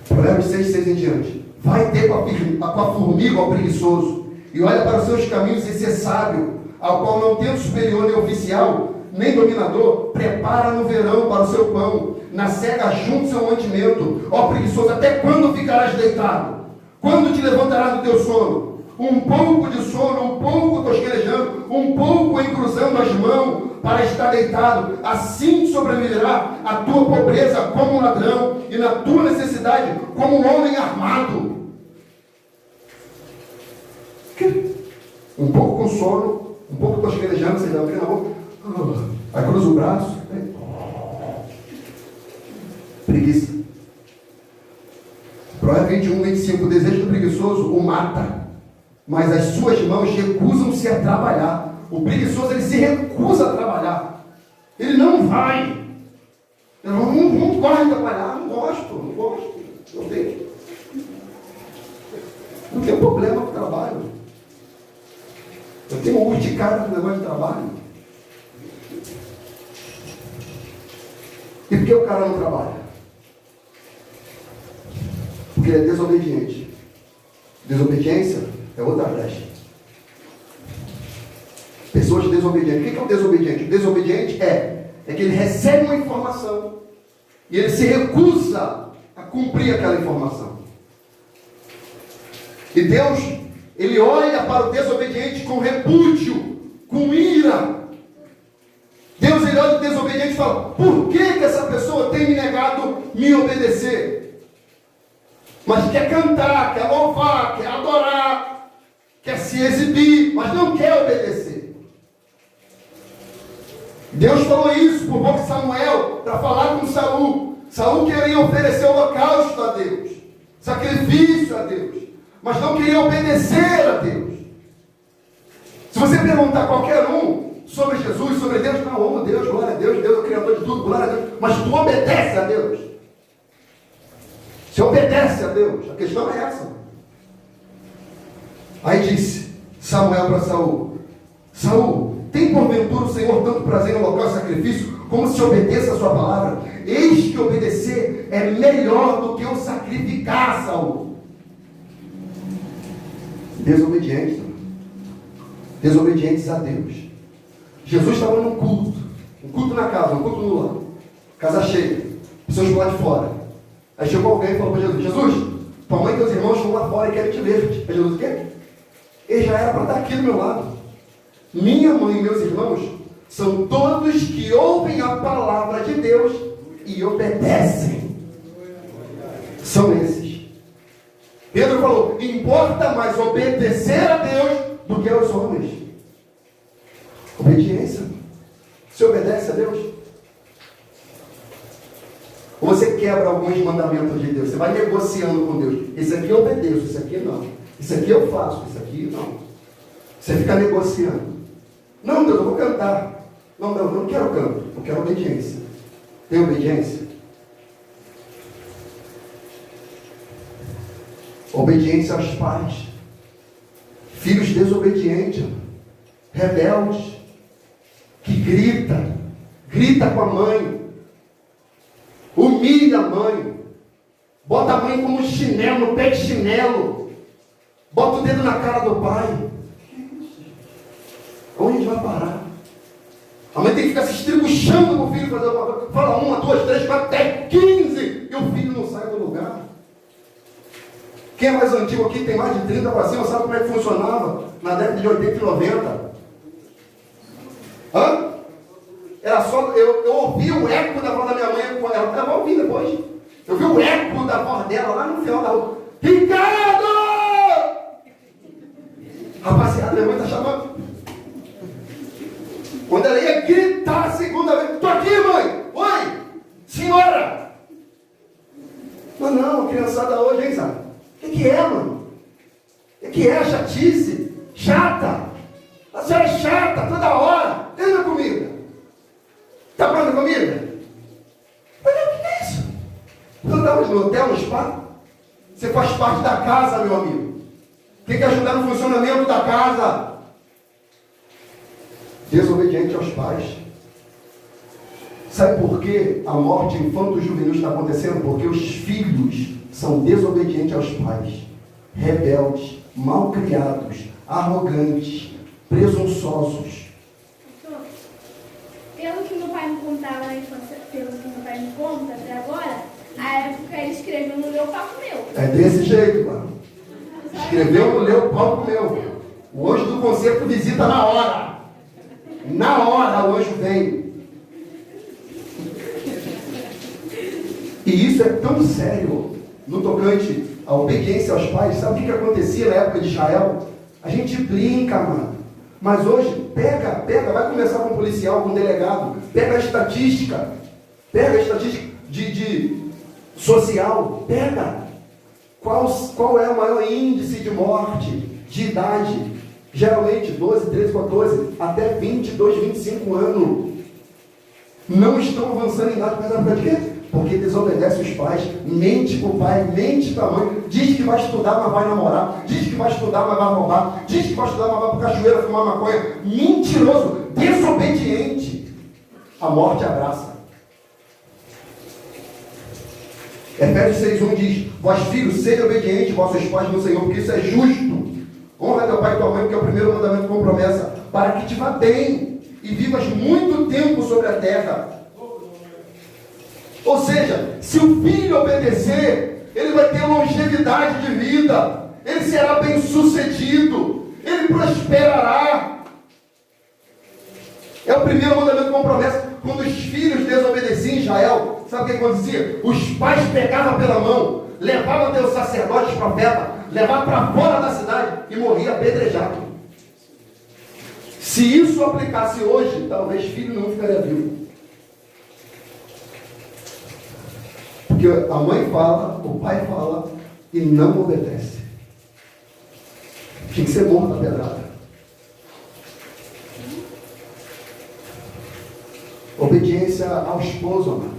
Provérbios 6:6 em diante. Vai ter com a formiga ao preguiçoso, e olha para os seus caminhos e ser sábio, ao qual não tendo superior nem oficial, nem dominador, prepara no verão para o seu pão, na cega junto seu mantimento. Ó preguiçoso, até quando ficarás deitado? Quando te levantarás do teu sono? Um pouco de sono, um pouco tosquelejando, um pouco encruzando as mãos para estar deitado. Assim sobreviverá a tua pobreza como um ladrão, e na tua necessidade como um homem armado. Um pouco com sono, um pouco tosquelejando, você dá um na boca, aí cruza o braço. Preguiça. Provérbios 21:25. O desejo do preguiçoso o mata, mas as suas mãos recusam-se a trabalhar. O preguiçoso, ele se recusa a trabalhar. Ele não vai. Eu não gosto de trabalhar. Não gosto. Não tenho problema com o trabalho. Eu tenho urticária com o negócio de trabalho. E por que o cara não trabalha? Porque ele é desobediente. Desobediência é outra brecha. Pessoas desobedientes. O que é o desobediente? O desobediente é que ele recebe uma informação e ele se recusa a cumprir aquela informação. E Deus, ele olha para o desobediente com repúdio, com ira. Deus, ele olha o desobediente e fala: por que essa pessoa tem me negado me obedecer? Mas quer cantar, quer louvar, quer adorar, quer se exibir, mas não quer obedecer. Deus falou isso por boca de Samuel, para falar com Saul. Saul queria oferecer holocausto a Deus, sacrifício a Deus, mas não queria obedecer a Deus. Se você perguntar a qualquer um sobre Jesus, sobre Deus, não, amo Deus, glória a Deus, Deus é o Criador de tudo, glória a Deus, mas tu obedece a Deus. Você obedece a Deus, a questão é essa. Aí disse Samuel para Saul: Saul, tem porventura o Senhor tanto prazer em holocausto e sacrifício, como se obedeça a sua palavra? Eis que obedecer é melhor do que o sacrificar, Saul. Desobedientes, desobedientes a Deus. Jesus estava num culto, um culto na casa, um culto no lar, casa cheia, pessoas por lá de fora. Aí chegou alguém e falou para Jesus: Jesus, tua mãe e teus irmãos estão lá fora e querem te ver. Aí Jesus: o quê? Ele já era para estar aqui do meu lado. Minha mãe e meus irmãos são todos que ouvem a palavra de Deus e obedecem. São esses. Pedro falou: importa mais obedecer a Deus do que aos homens. Obediência. Você obedece a Deus? Ou você quebra alguns mandamentos de Deus? Você vai negociando com Deus. Esse aqui eu obedeço, esse aqui não. Esse aqui eu faço, esse aqui não. Você fica negociando. Não, Deus, eu vou cantar. Não, eu não quero canto, eu quero obediência. Tem obediência? Obediência aos pais. Filhos desobedientes, rebeldes, que grita com a mãe, humilha a mãe, bota a mãe como um chinelo, no pé de chinelo, bota o dedo na cara do pai. Onde a gente vai parar? A mãe tem que ficar se estribuchando para o filho fazer uma coisa. Fala 1, 2, 3, 4, 10, 15 e o filho não sai do lugar. Quem é mais antigo aqui, tem mais de 30 para cima, sabe como é que funcionava na década de 80 e 90? Hã? Era só, eu ouvi o eco da voz da minha mãe, ela estava ouvindo depois. Eu vi o eco da voz dela lá no final da rua: Ricardo! Rapaziada, minha mãe está chamando. Quando ela ia gritar a segunda vez: estou aqui, mãe! Oi! Senhora! Mas não, criançada hoje, hein, sabe? O que é, mano? O que é chatice? Chata! A senhora é chata toda hora! Cadê minha comida? Está pronta a comida? Mas o que é isso? Você está no hotel, no spa? Você faz parte da casa, meu amigo. Tem que ajudar no funcionamento da casa. Desobediente aos pais. Sabe por que a morte infanto-juvenil está acontecendo? Porque os filhos são desobedientes aos pais, rebeldes, malcriados, arrogantes, presunçosos. Pelo que meu pai me contava na infância, pelo que meu pai me conta até agora, a época ele escreveu no Leu Papo Meu. É desse jeito, mano. Escreveu no Leu Papo Meu. O anjo do concerto visita na hora. Na hora o anjo vem. E isso é tão sério no tocante à obediência aos pais. Sabe o que acontecia na época de Israel? A gente brinca, mano. Mas hoje, pega, vai conversar com um policial, com um delegado, pega a estatística de social, pega. Qual é o maior índice de morte, de idade? Geralmente 12, 13, 14, até 22, 25 anos. Não estão avançando em idade, mas por quê? Porque desobedece os pais, mente para o pai, mente para a mãe, diz que vai estudar, mas vai namorar, diz que vai estudar, mas vai roubar, diz que vai estudar, mas vai para a cachoeira fumar maconha. Mentiroso, desobediente. A morte abraça. Efésios 6:1 diz: vós filhos, sede obedientes vossos pais no Senhor, porque isso é justo. Honra teu pai e tua mãe, porque é o primeiro mandamento com promessa, para que te vá bem e vivas muito tempo sobre a terra. Ou seja, se o filho obedecer, ele vai ter longevidade de vida, ele será bem sucedido, ele prosperará. É o primeiro mandamento com promessa. Quando os filhos desobedeciam em Israel, sabe o que acontecia? Os pais pegavam pela mão, levavam até os sacerdotes, profetas, levavam para fora da cidade e morria apedrejado. Se isso aplicasse hoje, talvez filho não ficaria vivo. Porque a mãe fala, o pai fala e não obedece. Tinha que ser morto a pedrada. Obediência ao esposo, amado.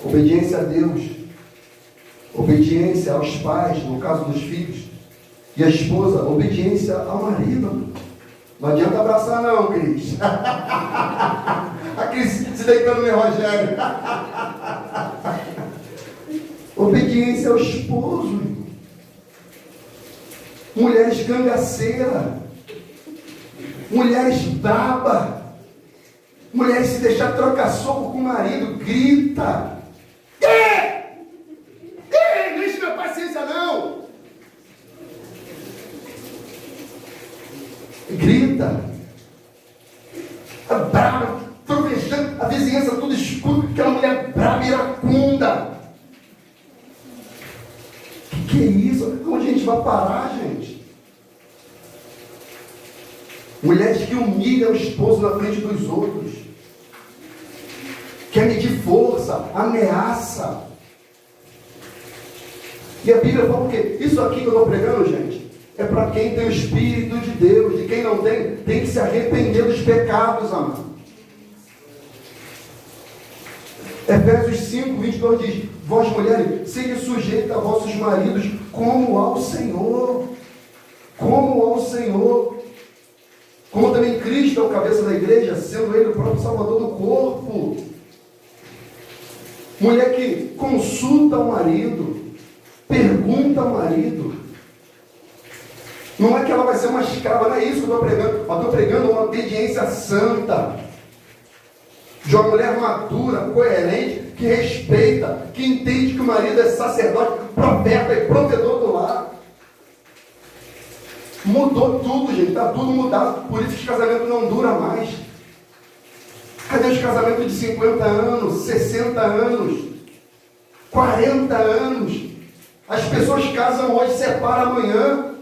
Obediência a Deus. Obediência aos pais, no caso dos filhos. E a esposa, obediência ao marido, amado. Não adianta abraçar não, Cris. A Cris se deitando no Rogério. Obediência ao esposo, irmão. Mulheres cangaceiras. Mulheres braba. Mulheres se deixar trocar soco com o marido, grita. Não enche minha paciência não. Grita. Brava, trovejando, a vizinhança tudo escuro, aquela mulher brava, iracunda. Que é isso? Onde a gente vai parar, gente? Mulheres que humilham o esposo na frente dos outros. Quer medir força, ameaça. E a Bíblia fala o quê? Isso aqui que eu estou pregando, gente, é para quem tem o Espírito de Deus. E quem não tem, tem que se arrepender dos pecados, amado. Efésios 5, 22 diz: vós mulheres, sede sujeitas a vossos maridos como ao Senhor. Como ao Senhor. Como também Cristo é o cabeça da igreja, sendo Ele o próprio Salvador do corpo. Mulher que consulta o marido, pergunta ao marido. Não é que ela vai ser uma escrava, não é isso que eu estou pregando. Eu estou pregando uma obediência santa. De uma mulher madura, coerente, que respeita, que entende que o marido é sacerdote, profeta e provedor do lar. Mudou tudo, gente, está tudo mudado. Por isso que o casamento não dura mais. Cadê os casamentos de 50 anos, 60 anos, 40 anos? As pessoas casam hoje, separam amanhã.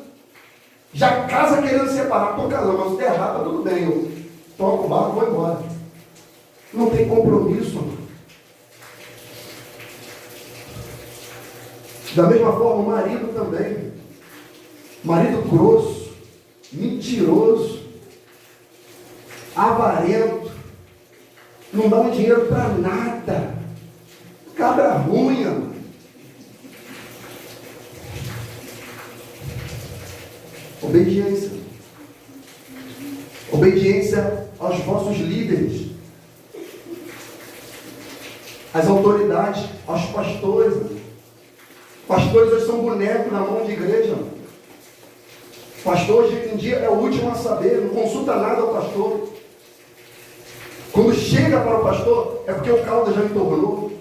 Já casa querendo separar. Estou casando, mas se der errado, tá tudo bem. Eu toco o barco e vou embora. Não tem compromisso. Da mesma forma, o marido também. Marido grosso, mentiroso, avarento, não dá um dinheiro para nada, cabra ruim, mano. Obediência. Obediência aos vossos líderes, às autoridades, aos pastores. Pastores hoje são bonecos na mão de igreja. Pastor hoje em dia é o último a saber, não consulta nada ao pastor. Quando chega para o pastor, é porque o caldo já entornou.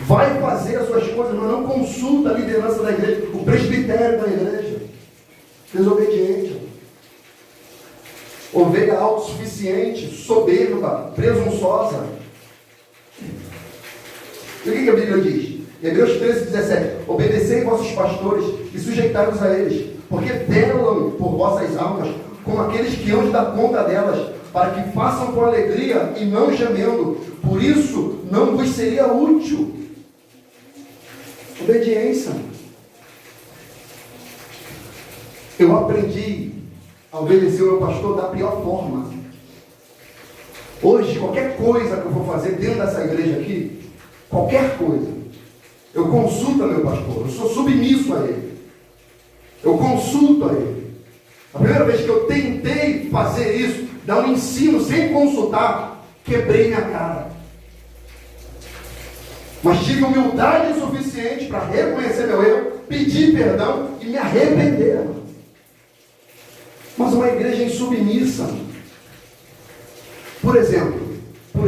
Vai fazer as suas coisas, mas não consulta a liderança da igreja, o presbitério da igreja. Desobediente. Ovelha autossuficiente, soberba, presunçosa. E o que a Bíblia diz? Hebreus 13, 17. Obedecei vossos pastores e sujeitai-vos a eles, porque velam por vossas almas, como aqueles que hão de dar conta delas, para que façam com alegria e não gemendo. Por isso não vos seria útil. Obediência. Eu aprendi a obedecer o meu pastor da pior forma. Hoje, qualquer coisa que eu vou fazer dentro dessa igreja aqui, qualquer coisa, eu consulto meu pastor, eu sou submisso a ele. Eu consulto a ele. A primeira vez que eu tentei fazer isso, dar um ensino sem consultar, quebrei minha cara. Mas tive humildade suficiente para reconhecer meu erro, pedir perdão e me arrepender. Mas uma igreja insubmissa. Por exemplo, o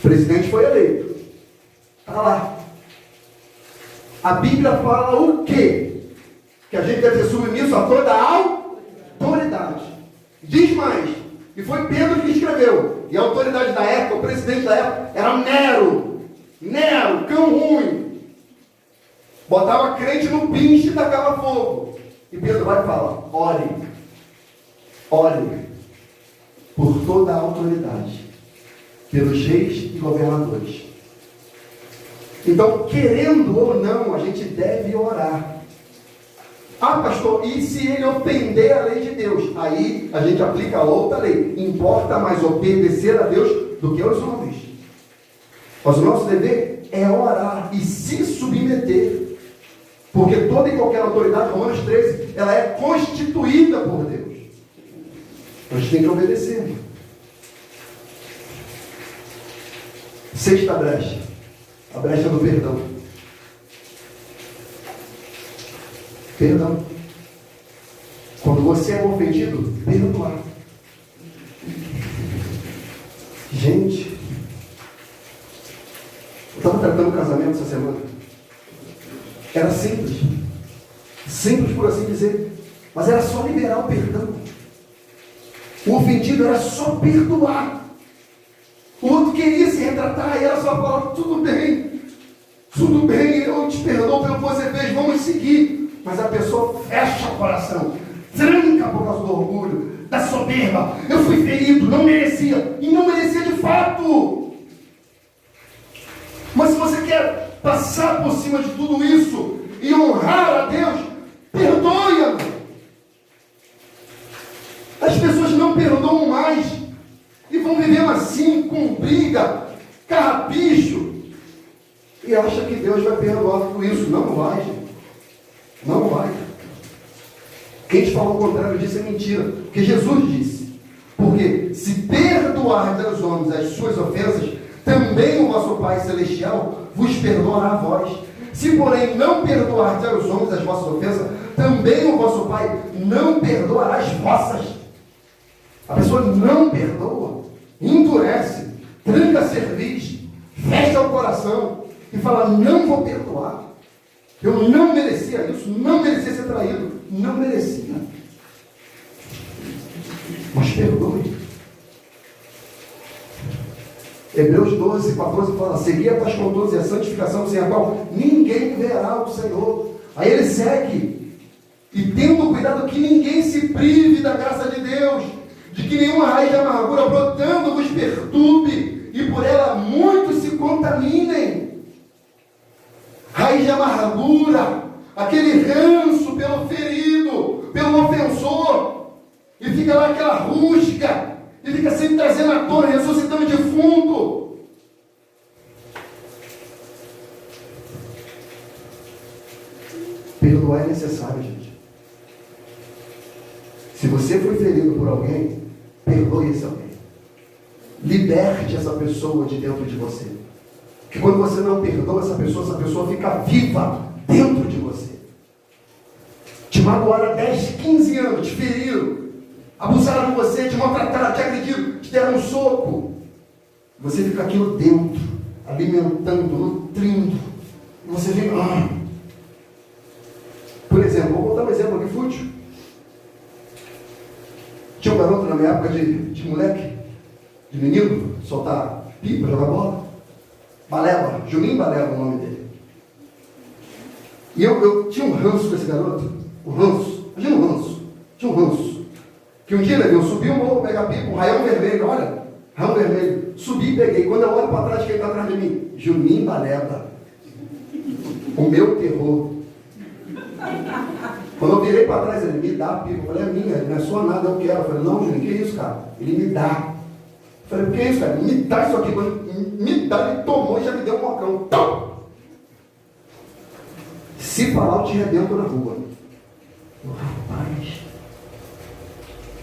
presidente foi eleito. Está lá. A Bíblia fala o quê? Que a gente deve ser submisso a toda a autoridade. Diz mais. E foi Pedro que escreveu. E a autoridade da época, o presidente da época, era Nero. Nero, cão ruim. Botava crente no pinche e tacava fogo. E Pedro vai falar: ore por toda a autoridade. pelos reis e governadores. Então, querendo ou não, a gente deve orar. Ah, pastor, e se ele ofender a lei de Deus? Aí a gente aplica outra lei. Importa mais obedecer a Deus do que aos homens. Mas o nosso dever é orar e se submeter. Porque toda e qualquer autoridade, Romanos 13, ela é constituída por Deus. A gente tem que obedecer. Sexta brecha. A brecha do perdão. Perdão. Quando você é ofendido, perdoar. Gente, eu estava tratando o casamento essa semana. Era simples. Simples por assim dizer. Mas era só liberar o perdão. O ofendido era só perdoar. O outro queria se retratar e ela só falava, tudo bem, eu te perdoo pelo que você fez, vamos seguir. Mas a pessoa fecha o coração, tranca por causa do orgulho, da soberba. Eu fui ferido, não merecia, e não merecia de fato. Mas se você quer passar por cima de tudo isso e honrar a Deus, perdoe, amor. As pessoas não perdoam mais e vão vivendo assim, com briga, carrapicho, e acha que Deus vai perdoar tudo isso. Não vai, gente. Não vai. Quem te falou o contrário disso é mentira. Porque Jesus disse, porque se perdoar aos homens as suas ofensas, também o vosso Pai Celestial vos perdoará a vós. Se porém não perdoar aos homens as vossas ofensas, também o vosso Pai não perdoará as vossas. A pessoa não perdoa, endurece, tranca a cerviz, fecha o coração e fala, não vou perdoar. Eu não merecia isso, não merecia ser traído, não merecia. Mas perdoe. Hebreus 12, 14 fala, segui a paz com todos e a santificação sem a qual ninguém verá o Senhor. Aí ele segue, e tendo cuidado que ninguém se prive da graça de Deus, de que nenhuma raiz de amargura brotando vos perturbe, e por ela muitos se contaminem. Raiz de amargura, aquele ranço pelo ferido, pelo ofensor, e fica lá aquela rusga, e fica sempre trazendo à tona, ressuscitando defunto. Perdoar é necessário, gente. Se você foi ferido por alguém, perdoe esse alguém. Liberte essa pessoa de dentro de você. Porque quando você não perdoa essa pessoa fica viva dentro de você. Te magoaram há 10, 15 anos, te feriram, abusaram de você, te maltrataram, te agrediram, te deram um soco. Você fica aquilo dentro, alimentando, nutrindo. E você fica... Por exemplo, vou contar um exemplo aqui fútil. Tinha um garoto na minha época de moleque, de menino, soltar pipa, jogar bola. Baleba, Juninho Baleba é o nome dele. E eu tinha um ranço com esse garoto. Um ranço. Imagina um ranço. Tinha um ranço. Que um dia, né, eu subi um morro, pegar pipa, um raião vermelho, olha. Raião vermelho. Subi e peguei. Quando eu olho para trás, quem está atrás de mim? Juninho Baleba. O meu terror. Quando eu virei para trás, ele me dá a pipa. Eu falei, é minha, não é sua nada, eu quero. Eu falei, não, Juninho, que isso, cara? Ele me dá. Eu falei, o que é isso, cara? Me dá isso aqui. Quando me dá, ele tomou e já me deu um mocão. Tom! Se falar, eu te arrebento na rua. Rapaz.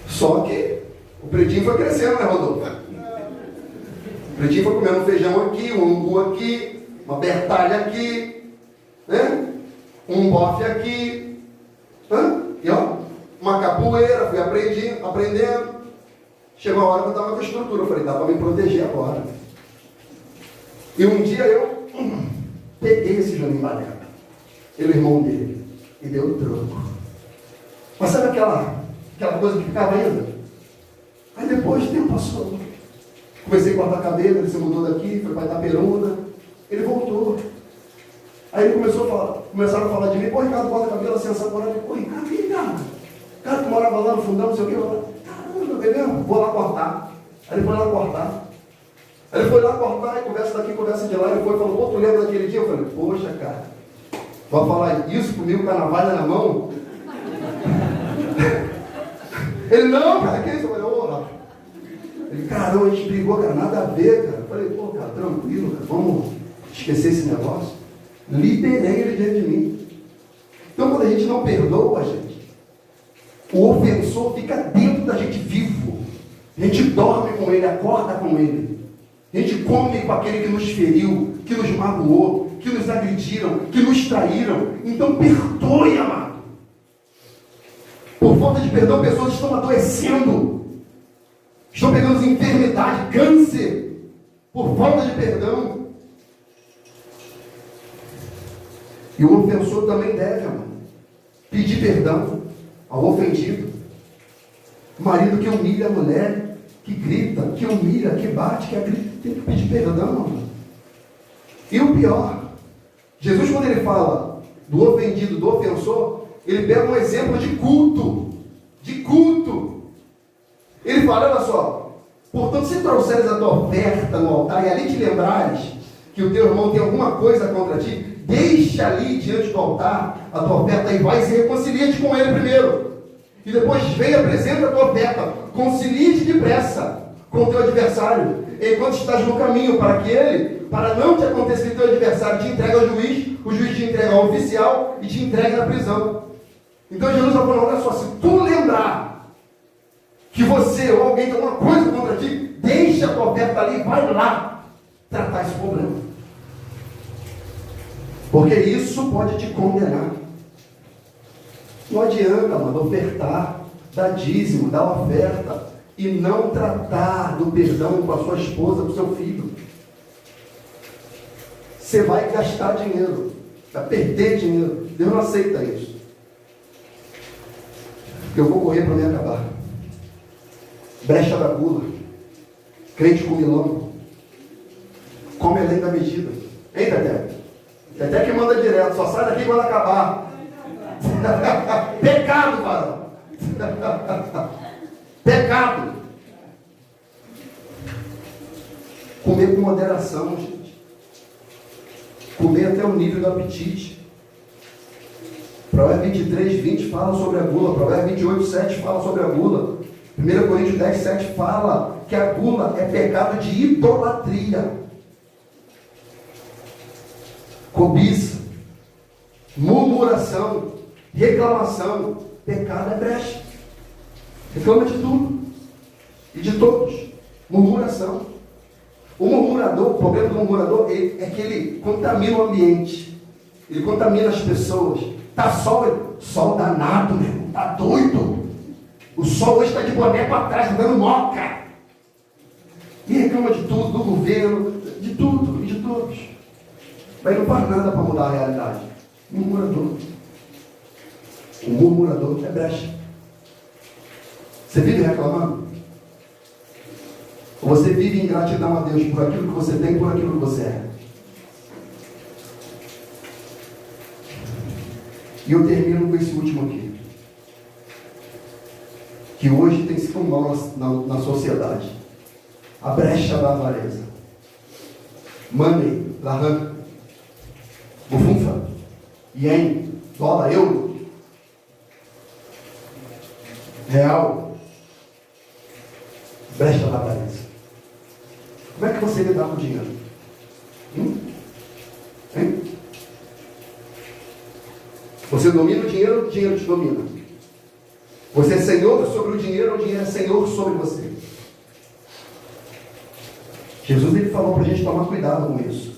Só que o pretinho foi crescendo, né, Rodolfo? O pretinho foi comendo um feijão aqui, um umbu aqui, uma bertalha aqui, né? Um bofe aqui. E ó, uma capoeira, fui aprendendo. Chegou a hora que eu estava com a estrutura, eu falei, dá para me proteger agora. E um dia eu peguei esse Juninho Baleba, ele, irmão dele, e deu o troco. Mas sabe aquela coisa que ficava ainda? Aí depois o tempo passou. Comecei a cortar cabelo, ele se mudou daqui, foi para Itaperuna, ele voltou. Aí ele começaram a falar de mim, pô, Ricardo, corta cabelo assim, essa coragem. Pô, Ricardo, que Ricardo? O cara que morava lá no fundão, não sei o que, eu falei, caramba, beleza, vou lá cortar. Aí ele foi lá cortar. Aí ele foi lá cortar, e conversa daqui, conversa de lá, ele foi e falou, pô, tu lembra daquele dia? Eu falei, poxa, cara, vai falar isso comigo com a navalha na mão? Ele, não, cara, que isso? Eu falei, ô, Rafa. Ele, caramba, a gente brigou, cara, nada a ver, cara. Eu falei, pô, cara, tranquilo, cara, vamos esquecer esse negócio. Liberei ele dentro de mim. Então, quando a gente não perdoa, gente, o ofensor fica dentro da gente vivo. A gente dorme com ele, acorda com ele. A gente come com aquele que nos feriu, que nos magoou, que nos agrediram, que nos traíram. Então, perdoe, amado. Por falta de perdão, pessoas estão adoecendo. Estão pegando enfermidade, câncer, por falta de perdão. E o ofensor também deve, amado, pedir perdão ao ofendido. O marido que humilha a mulher, que grita, que humilha, que bate, que agride, tem que pedir perdão, amado. E o pior, Jesus, quando ele fala do ofendido, do ofensor, ele pega um exemplo de culto. De culto. Ele fala, olha só, portanto, se trouxeres a tua oferta no altar e ali te lembrares que o teu irmão tem alguma coisa contra ti, deixa ali diante do altar a tua oferta e vai e se reconcilia-te com ele primeiro. E depois vem e apresenta a tua oferta. Concilie-te depressa com o teu adversário, enquanto estás no caminho, para que ele, para não te acontecer que teu adversário te entregue ao juiz, o juiz te entrega ao oficial e te entregue na prisão. Então Jesus está falando, olha só, se tu lembrar que você ou alguém tem alguma coisa contra ti, deixa a tua oferta ali e vai lá tratar esse problema. Porque isso pode te condenar. Não adianta, mano, ofertar, dar dízimo, dar oferta e não tratar do perdão com a sua esposa, com o seu filho. Você vai gastar dinheiro, vai perder dinheiro. Deus não aceita isso. Eu vou correr para me acabar. Brecha da gula. Crente comilão. Come além da medida. Hein, Teté? Teté que manda direto. Só sai daqui quando acabar. Pecado, varão. Pecado. Comer com moderação, gente. Comer até o nível do apetite. Provérbios 23, 20 fala sobre a gula. Provérbios 28, 7 fala sobre a gula. 1 Coríntios 10, 7 fala que a gula é pecado de idolatria. Cobiça, murmuração, reclamação. Pecado é brecha. Reclama de tudo e de todos. Murmuração. O murmurador, o problema do murmurador é que ele contamina o ambiente. Ele contamina as pessoas. Tá sol danado, meu irmão. Tá doido. O sol hoje está de boné para trás, dando moca. E reclama de tudo, do governo, de tudo e de todos. Mas não faz nada para mudar a realidade. Murmurador. O murmurador é brecha. Você vive reclamando? Ou você vive em gratidão a Deus por aquilo que você tem e por aquilo que você é? E eu termino com esse último aqui. Que hoje tem sido um mal na sociedade. A brecha da avareza. Money, laham, bufunfa, ien, dólar, euro, real. Brecha da avareza. Como é que você lidar com o dinheiro? Hein? Você domina o dinheiro te domina. Você é senhor sobre o dinheiro é senhor sobre você. Jesus ele falou para a gente tomar cuidado com isso.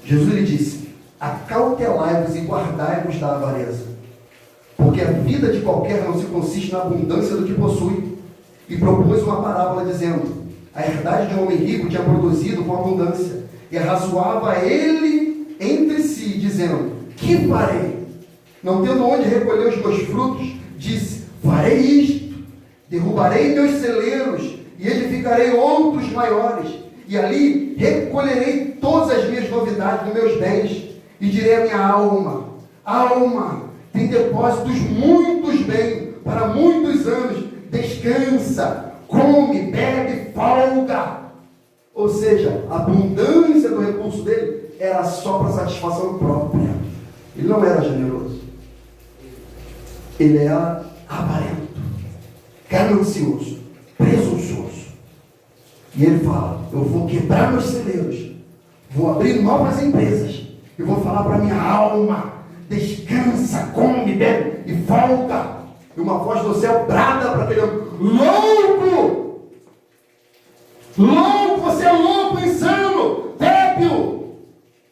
Jesus ele disse, acautelai-vos e guardai-vos da avareza, porque a vida de qualquer não se consiste na abundância do que possui. E propôs uma parábola dizendo, a herdade de um homem rico tinha produzido com abundância, e arrazoava ele entre si, dizendo, que farei? Não tendo onde recolher os meus frutos, disse, farei isto, derrubarei meus celeiros, e edificarei outros maiores, e ali recolherei todas as minhas novidades dos meus bens, e direi à minha alma, tem depósitos muitos bens, para muitos anos, descansa, come, bebe, folga. Ou seja, a abundância do recurso dele era só para satisfação própria. Ele não era generoso. Ele era avarento, ganancioso, presunçoso. E ele fala: eu vou quebrar meus celeiros, vou abrir novas empresas, e vou falar para minha alma: descansa, come, bebe e folga. E uma voz do céu brada para aquele homem: louco! Louco, você é louco, insano, débil!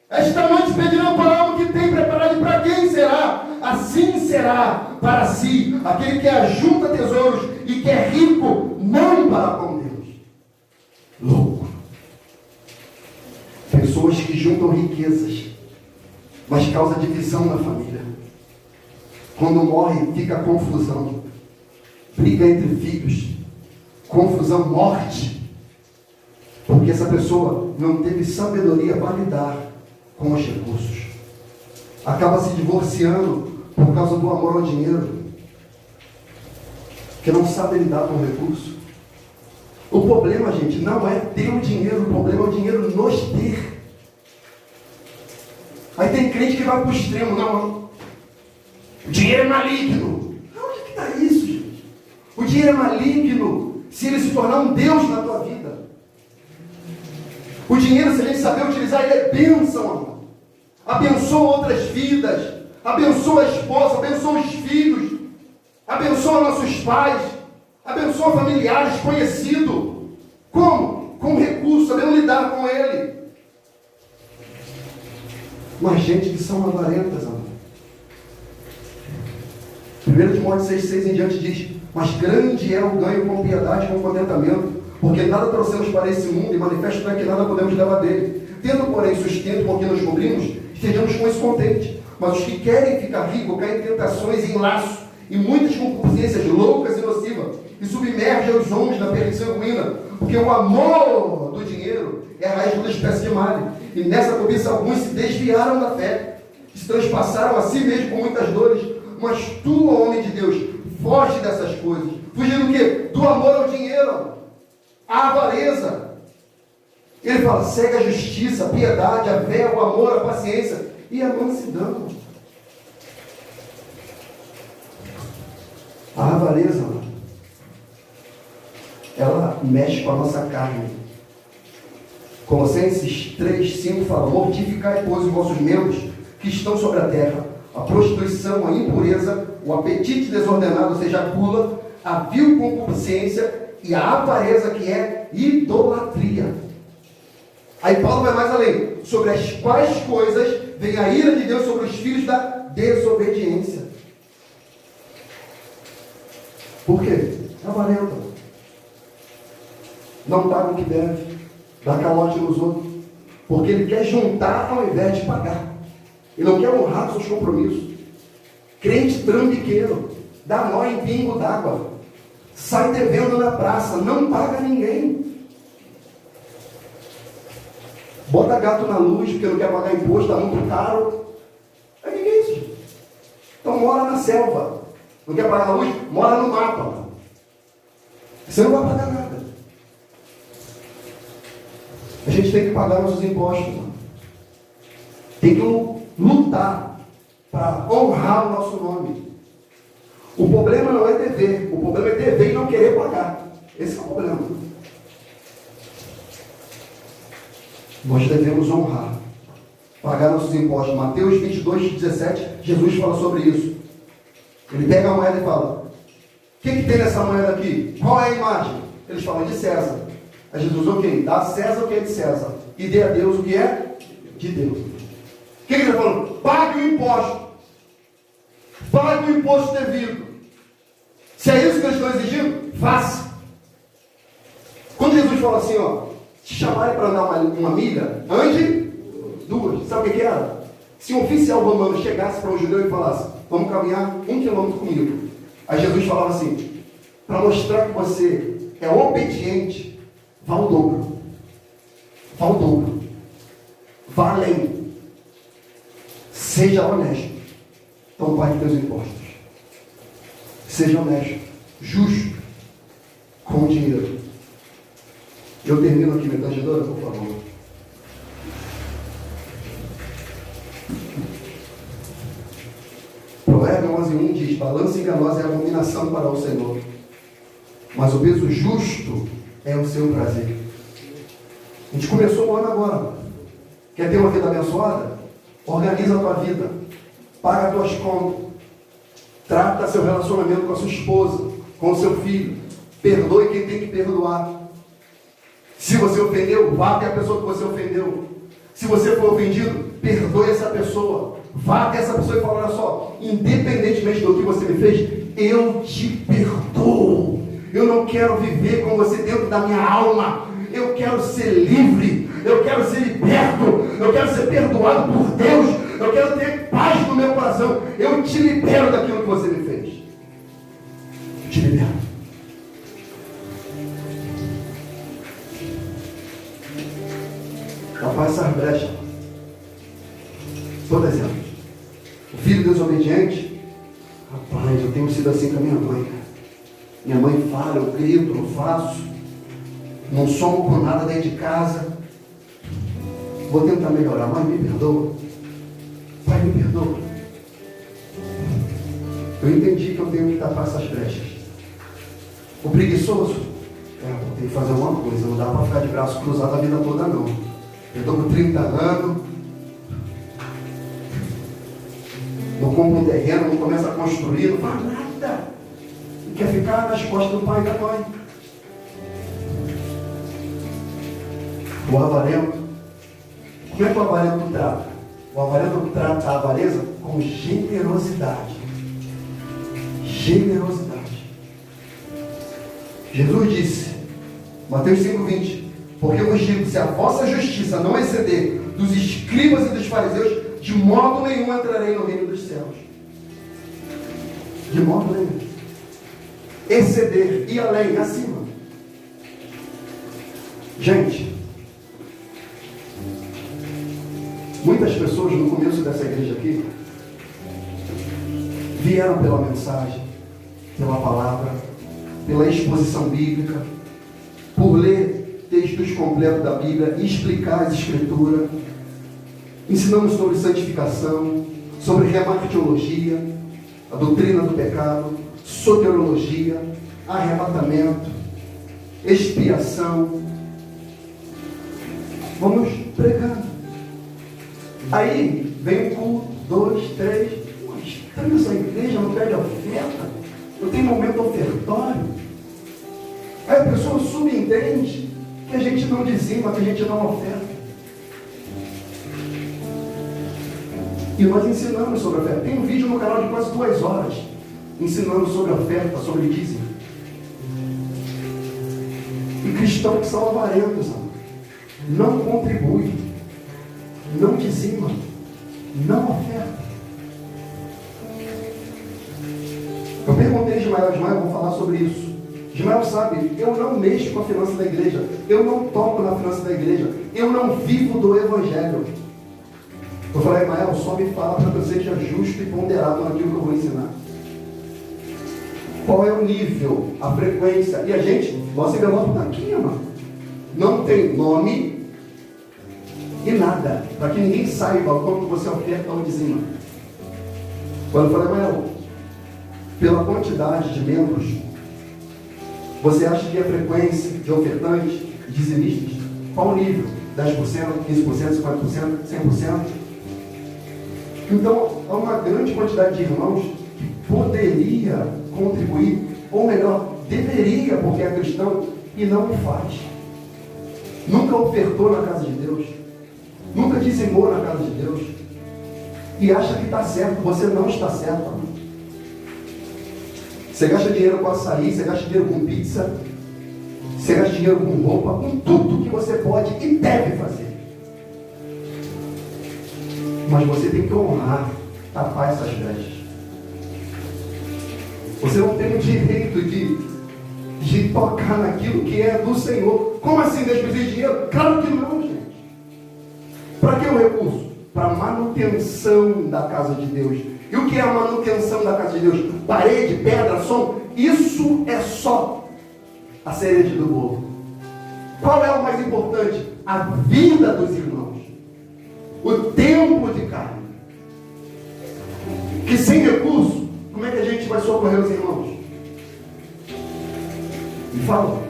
Esta noite pedirão para algo que tem preparado, e para quem será? Assim será para si aquele que ajunta tesouros e que é rico, não para com Deus. Louco. Pessoas que juntam riquezas, mas causa divisão na família. Quando morre, fica confusão, briga entre filhos, confusão, morte. Porque essa pessoa não teve sabedoria para lidar com os recursos. Acaba se divorciando por causa do amor ao dinheiro. Que não sabe lidar com o recurso. O problema, gente, não é ter o dinheiro. O problema é o dinheiro nos ter. Aí tem crente que vai para o extremo. Não, o dinheiro é maligno. Onde que está isso, gente? O dinheiro é maligno se ele se tornar um Deus na tua vida. O dinheiro, se a gente saber utilizar, ele é bênção, amor. Abençoa outras vidas, abençoa a esposa, abençoa os filhos, abençoa nossos pais, abençoa familiares, conhecidos. Como? Com recursos, sabendo lidar com ele. Mas gente que são avarentas, amor. 1 Timóteo 6,6 em diante diz: mas grande é o ganho com piedade e com contentamento, porque nada trouxemos para esse mundo, e manifesto é que nada podemos levar dele. Tendo, porém, sustento com que nos cobrimos, estejamos com isso contentes. Mas os que querem ficar ricos caem em tentações, em laço, e muitas concupiscências loucas e nocivas, e submergem os homens na perdição e ruína, porque o amor do dinheiro é a raiz de toda espécie de mal. E nessa cobiça alguns se desviaram da fé, se transpassaram a si mesmo com muitas dores. Mas tu, homem de Deus, foge dessas coisas. Fugir do quê? Do amor ao dinheiro, a avareza. Ele fala: segue a justiça, a piedade, a fé, o amor, a paciência e a mansidão. A avareza, ela mexe com a nossa carne. Colossenses 3,5 fala: mortificai, pois, os vossos membros que estão sobre a terra: a prostituição, a impureza, o apetite desordenado, ou seja, a gula, a vil concupiscência e a avareza, que é idolatria. Aí Paulo vai mais além: sobre as quais coisas vem a ira de Deus sobre os filhos da desobediência. Por quê? É avarento. Não paga o que deve, dá calote nos outros, porque ele quer juntar ao invés de pagar. Ele não quer honrar seus compromissos. Crente trambiqueiro, dá nó em pingo d'água, sai devendo na praça, não paga ninguém. Bota gato na luz porque não quer pagar imposto, está muito caro. É que é isso? Então mora na selva. Não quer pagar a luz? Mora no mapa. Você não vai pagar nada. A gente tem que pagar nossos impostos. Mano. Tem que lutar para honrar o nosso nome. O problema não é dever. O problema é dever e não querer pagar. Esse é o problema. Nós devemos honrar, pagar nossos impostos. Mateus 22:17, Jesus fala sobre isso. Ele pega a moeda e fala: o que tem nessa moeda aqui? Qual é a imagem? Eles falam: de César. Aí Jesus: ok, dá a César o que é de César, e dê a Deus o que é de Deus. O que ele está falando? Pague o imposto. Pague o imposto devido. Se é isso que eles estão exigindo, faça. Quando Jesus fala assim, ó: se chamarem para andar uma milha, ande duas. Sabe o que era? Se um oficial romano chegasse para um judeu e falasse: vamos caminhar 1 quilômetro comigo. Aí Jesus falava assim: para mostrar que você é obediente, vá ao dobro. Vá ao dobro. Vá além. Seja honesto. Então pague teus impostos. Seja honesto, justo com o dinheiro. Eu termino aqui, minha tangedora, por favor. Provérbios 11:1 diz: balança enganosa é abominação para o Senhor, mas o peso justo é o seu prazer. A gente começou o ano agora. Quer ter uma vida abençoada? Organiza a tua vida. Paga as tuas contas. Trata seu relacionamento com a sua esposa, com o seu filho. Perdoe quem tem que perdoar. Se você ofendeu, vá até a pessoa que você ofendeu. Se você for ofendido, perdoe essa pessoa. Vá até essa pessoa e fala: olha só, independentemente do que você me fez, eu te perdoo. Eu não quero viver com você dentro da minha alma. Eu quero ser livre. Eu quero ser liberto. Eu quero ser perdoado por Deus. Eu quero ter paz no meu coração. Eu te libero daquilo que você me fez. Eu te libero. Tapar essas brechas. Por exemplo, o filho desobediente. Rapaz, eu tenho sido assim com a minha mãe. Minha mãe fala, eu grito, eu faço. Não somo por nada dentro de casa. Vou tentar melhorar. Mãe, me perdoa. Pai, me perdoa. Eu entendi que eu tenho que tapar essas brechas. O preguiçoso, vou ter que fazer alguma coisa. Não dá para ficar de braço cruzado a vida toda, não. Eu estou com 30 anos. Não compro um terreno, não começa a construir, não faz nada. E quer ficar nas costas do pai e da mãe. O avarento. Como é que o avarento trata? O avarento trata a avareza com generosidade. Generosidade. Jesus disse, Mateus 5:20, porque eu vos digo, se a vossa justiça não exceder dos escribas e dos fariseus, de modo nenhum entrarei no reino dos céus. De modo nenhum. Exceder, ir além, acima. Gente, muitas pessoas no começo dessa igreja aqui vieram pela mensagem, pela palavra, pela exposição bíblica, por ler textos completos da Bíblia e explicar as escrituras. Ensinamos sobre santificação, sobre remartiologia, a doutrina do pecado, soteriologia, arrebatamento, expiação. Vamos pregando. Aí vem um culto, 2, 3. Estranho, essa igreja não pede oferta, não tem momento ofertório. Aí a pessoa subentende que a gente não dizima, que a gente não oferta. E nós ensinamos sobre oferta. Tem um vídeo no canal de quase 2 horas ensinando sobre oferta, sobre dízimo. E cristãos que são avarentos, não contribuem, não dizimam, não ofertam. Eu perguntei a Ismael, eu vou falar sobre isso. Ismael sabe, eu não mexo com a finança da igreja, eu não toco na finança da igreja, eu não vivo do evangelho. Eu falei: Ismael, só me fala para que eu seja justo e ponderado naquilo que eu vou ensinar. Qual é o nível, a frequência? E a gente, nossa envelope está aqui, mano. Não tem nome e nada, para que ninguém saiba o quanto você oferta ou dizima. Quando eu falei: Ismael, pela quantidade de membros, você acha que a frequência de ofertantes, dizimistas, qual o nível? 10%, 15%, 50%, 100%? Então, há uma grande quantidade de irmãos que poderia contribuir, ou melhor, deveria, porque é cristão, e não o faz. Nunca ofertou na casa de Deus, nunca dizimou na casa de Deus, e acha que está certo. Você não está certo, amor. Você gasta dinheiro com açaí, você gasta dinheiro com pizza, você gasta dinheiro com roupa, com tudo que você pode e deve fazer. Mas você tem que honrar, tapar essas brechas. Você não tem o direito de tocar naquilo que é do Senhor. Como assim despender dinheiro? Claro que não, gente. Para que o recurso? Para manutenção da casa de Deus. E o que é a manutenção da casa de Deus? Parede, pedra, som. Isso é só a cereja do bolo. Qual é o mais importante? A vida dos irmãos. O tempo de carne. Que sem recurso, como é que a gente vai socorrer os irmãos? Me fala.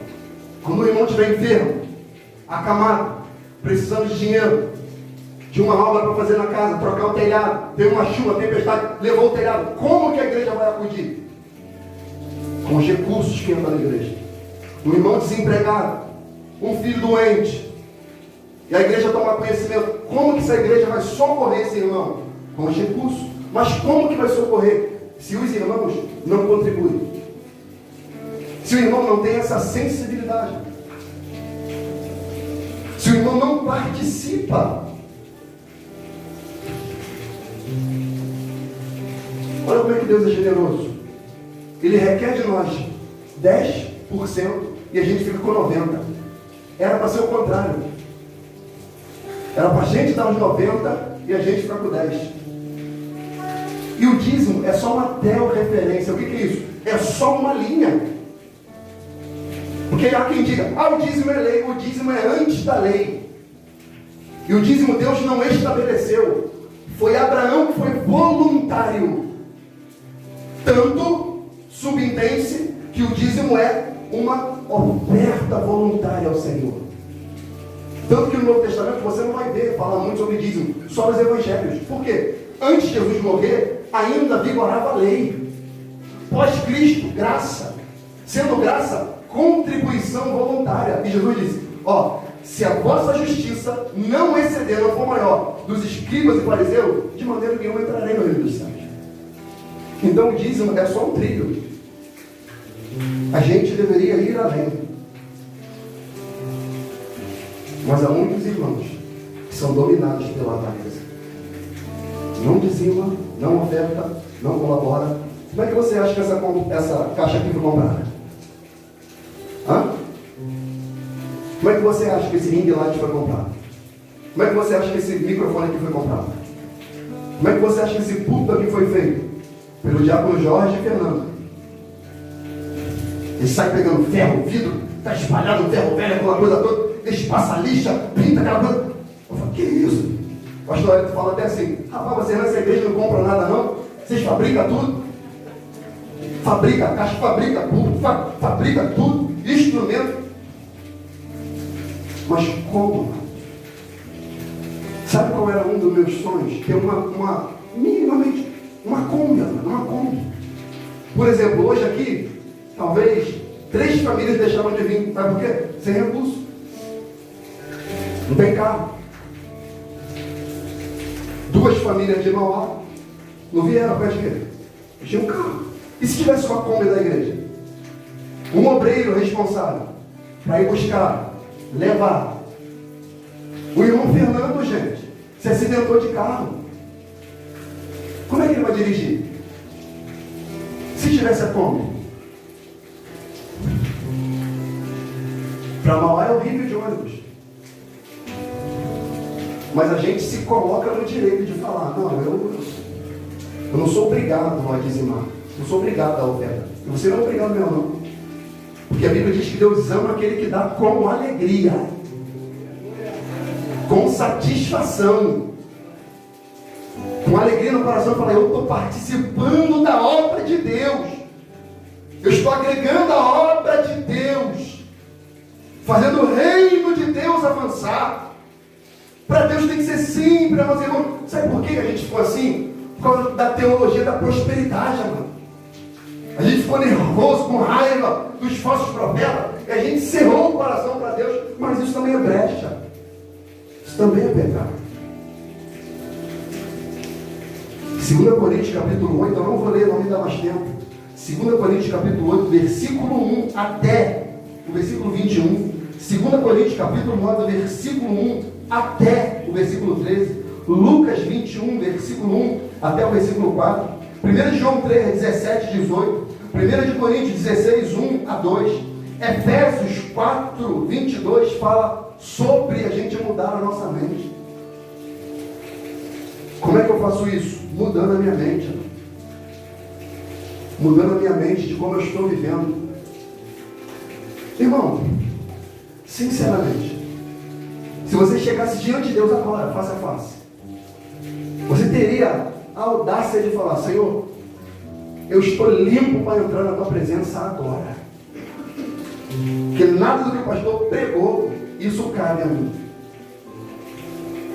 Quando o irmão estiver enfermo, acamado, precisando de dinheiro, de uma obra para fazer na casa, trocar o telhado, teve uma chuva, tempestade, levou o telhado, como que a igreja vai acudir? Com os recursos que entram na igreja. Um irmão desempregado, um filho doente, e a igreja toma conhecimento. Como que essa igreja vai socorrer esse irmão? Com os recursos. Mas como que vai socorrer? Se os irmãos não contribuem. Se o irmão não tem essa sensibilidade. Se o irmão não participa. Olha como é que Deus é generoso. Ele requer de nós 10% e a gente fica com 90%. Era para ser o contrário. Era para a gente dar os 90% e a gente ficar com 10%. E o dízimo é só uma referência. O que é isso? É só uma linha. Porque há quem diga, o dízimo é lei. O dízimo é antes da lei. E o dízimo Deus não estabeleceu. Foi Abraão que foi voluntário. Tanto subentende-se que o dízimo é uma oferta voluntária ao Senhor. Tanto que no Novo Testamento você não vai ver falar muito sobre dízimo, só nos evangelhos. Por quê? Antes de Jesus morrer, ainda vigorava a lei. Pós-Cristo, graça. Sendo graça, contribuição voluntária. E Jesus disse, se a vossa justiça não exceder, não for maior, dos escribas e fariseus, de maneira nenhuma entrarei no reino dos céus. Então o dízimo é só um trilho. A gente deveria ir além. Mas há muitos irmãos que são dominados pela avareza. Não dizima, não oferta, não colabora. Como é que você acha que essa caixa aqui foi comprada? Como é que você acha que esse ring light foi comprado? Como é que você acha que esse microfone aqui foi comprado? Como é que você acha que esse púlpito aqui foi feito? Pelo diácono Jorge e Fernando. Ele sai pegando ferro, vidro, está espalhado ferro velho, aquela coisa toda, eles passam lixa, pinta aquela coisa. Eu falo, que isso? O pastor Hélio fala até assim, rapaz, vocês nessa igreja não compram nada não? Vocês fabricam tudo? Fabrica caixa, fabrica púlpito, fabrica tudo, instrumento. Mas como? Sabe qual era um dos meus sonhos? Ter minimamente, uma Kombi. Por exemplo, hoje aqui, talvez 3 famílias deixaram de vir. Sabe por quê? Sem recurso. Não tem carro. 2 famílias de Mauá não vieram para a igreja. Tinha um carro. E se tivesse uma Kombi da igreja? Um obreiro responsável para ir buscar, levar. O irmão Fernando, gente, se acidentou de carro. Como é que ele vai dirigir? Se tivesse a Kombi. Para Mauá é horrível de ônibus. Mas a gente se coloca no direito de falar, não, eu não sou obrigado a dizimar. Não sou obrigado a dar oferta. E você não é obrigado mesmo, não. Porque a Bíblia diz que Deus ama aquele que dá com alegria. Com satisfação. Com alegria no coração, falar, eu estou participando da obra de Deus. Eu estou agregando a obra de Deus. Fazendo o reino de Deus avançar. Para Deus tem que ser sempre, meus irmãos. Sabe por que a gente ficou assim? Por causa da teologia da prosperidade, mano. A gente ficou nervoso, com raiva dos falsos profetas. E a gente cerrou o coração para Deus. Mas isso também é brecha. Isso também é pecado. 2 Coríntios capítulo 8, eu não vou ler, não me dá mais tempo. 2 Coríntios capítulo 8, versículo 1 até o versículo 21. 2 Coríntios capítulo 9, versículo 1 até o versículo 13. Lucas 21, versículo 1 até o versículo 4. 1 João 3, 17 e 18. 1 Coríntios 16, 1 a 2. Efésios 4, 22 fala sobre a gente mudar a nossa mente. Como é que eu faço isso? Mudando a minha mente. Mudando a minha mente de como eu estou vivendo. Irmão, Sinceramente. Se você chegasse diante de Deus agora, face a face, você teria a audácia de falar: Senhor, eu estou limpo para entrar na tua presença agora. Porque nada do que o pastor pregou, isso cabe a mim.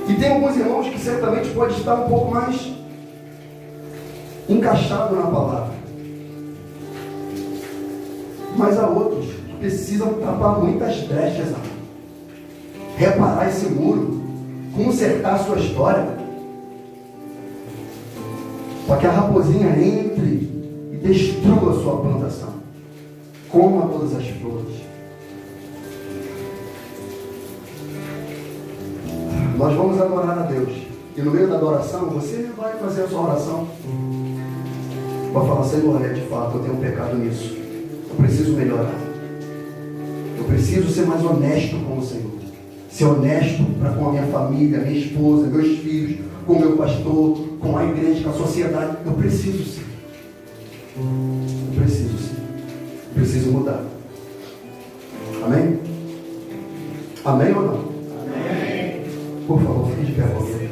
E tem alguns irmãos que certamente pode estar um pouco mais encaixado na palavra. Mas há outros que precisam tapar muitas brechas, reparar esse muro, consertar a sua história, para que a raposinha entre e destrua a sua plantação, coma todas as flores. Nós vamos adorar a Deus, e no meio da adoração você vai fazer a sua oração, vai falar: Senhor, de fato eu tenho um pecado nisso, eu preciso melhorar, eu preciso ser mais honesto com o Senhor, ser honesto para com a minha família, minha esposa, meus filhos, com o meu pastor, com a igreja, com a sociedade. Eu preciso sim. Eu preciso sim. Eu preciso mudar. Amém? Amém ou não? Amém. Por favor, fique de pé comigo.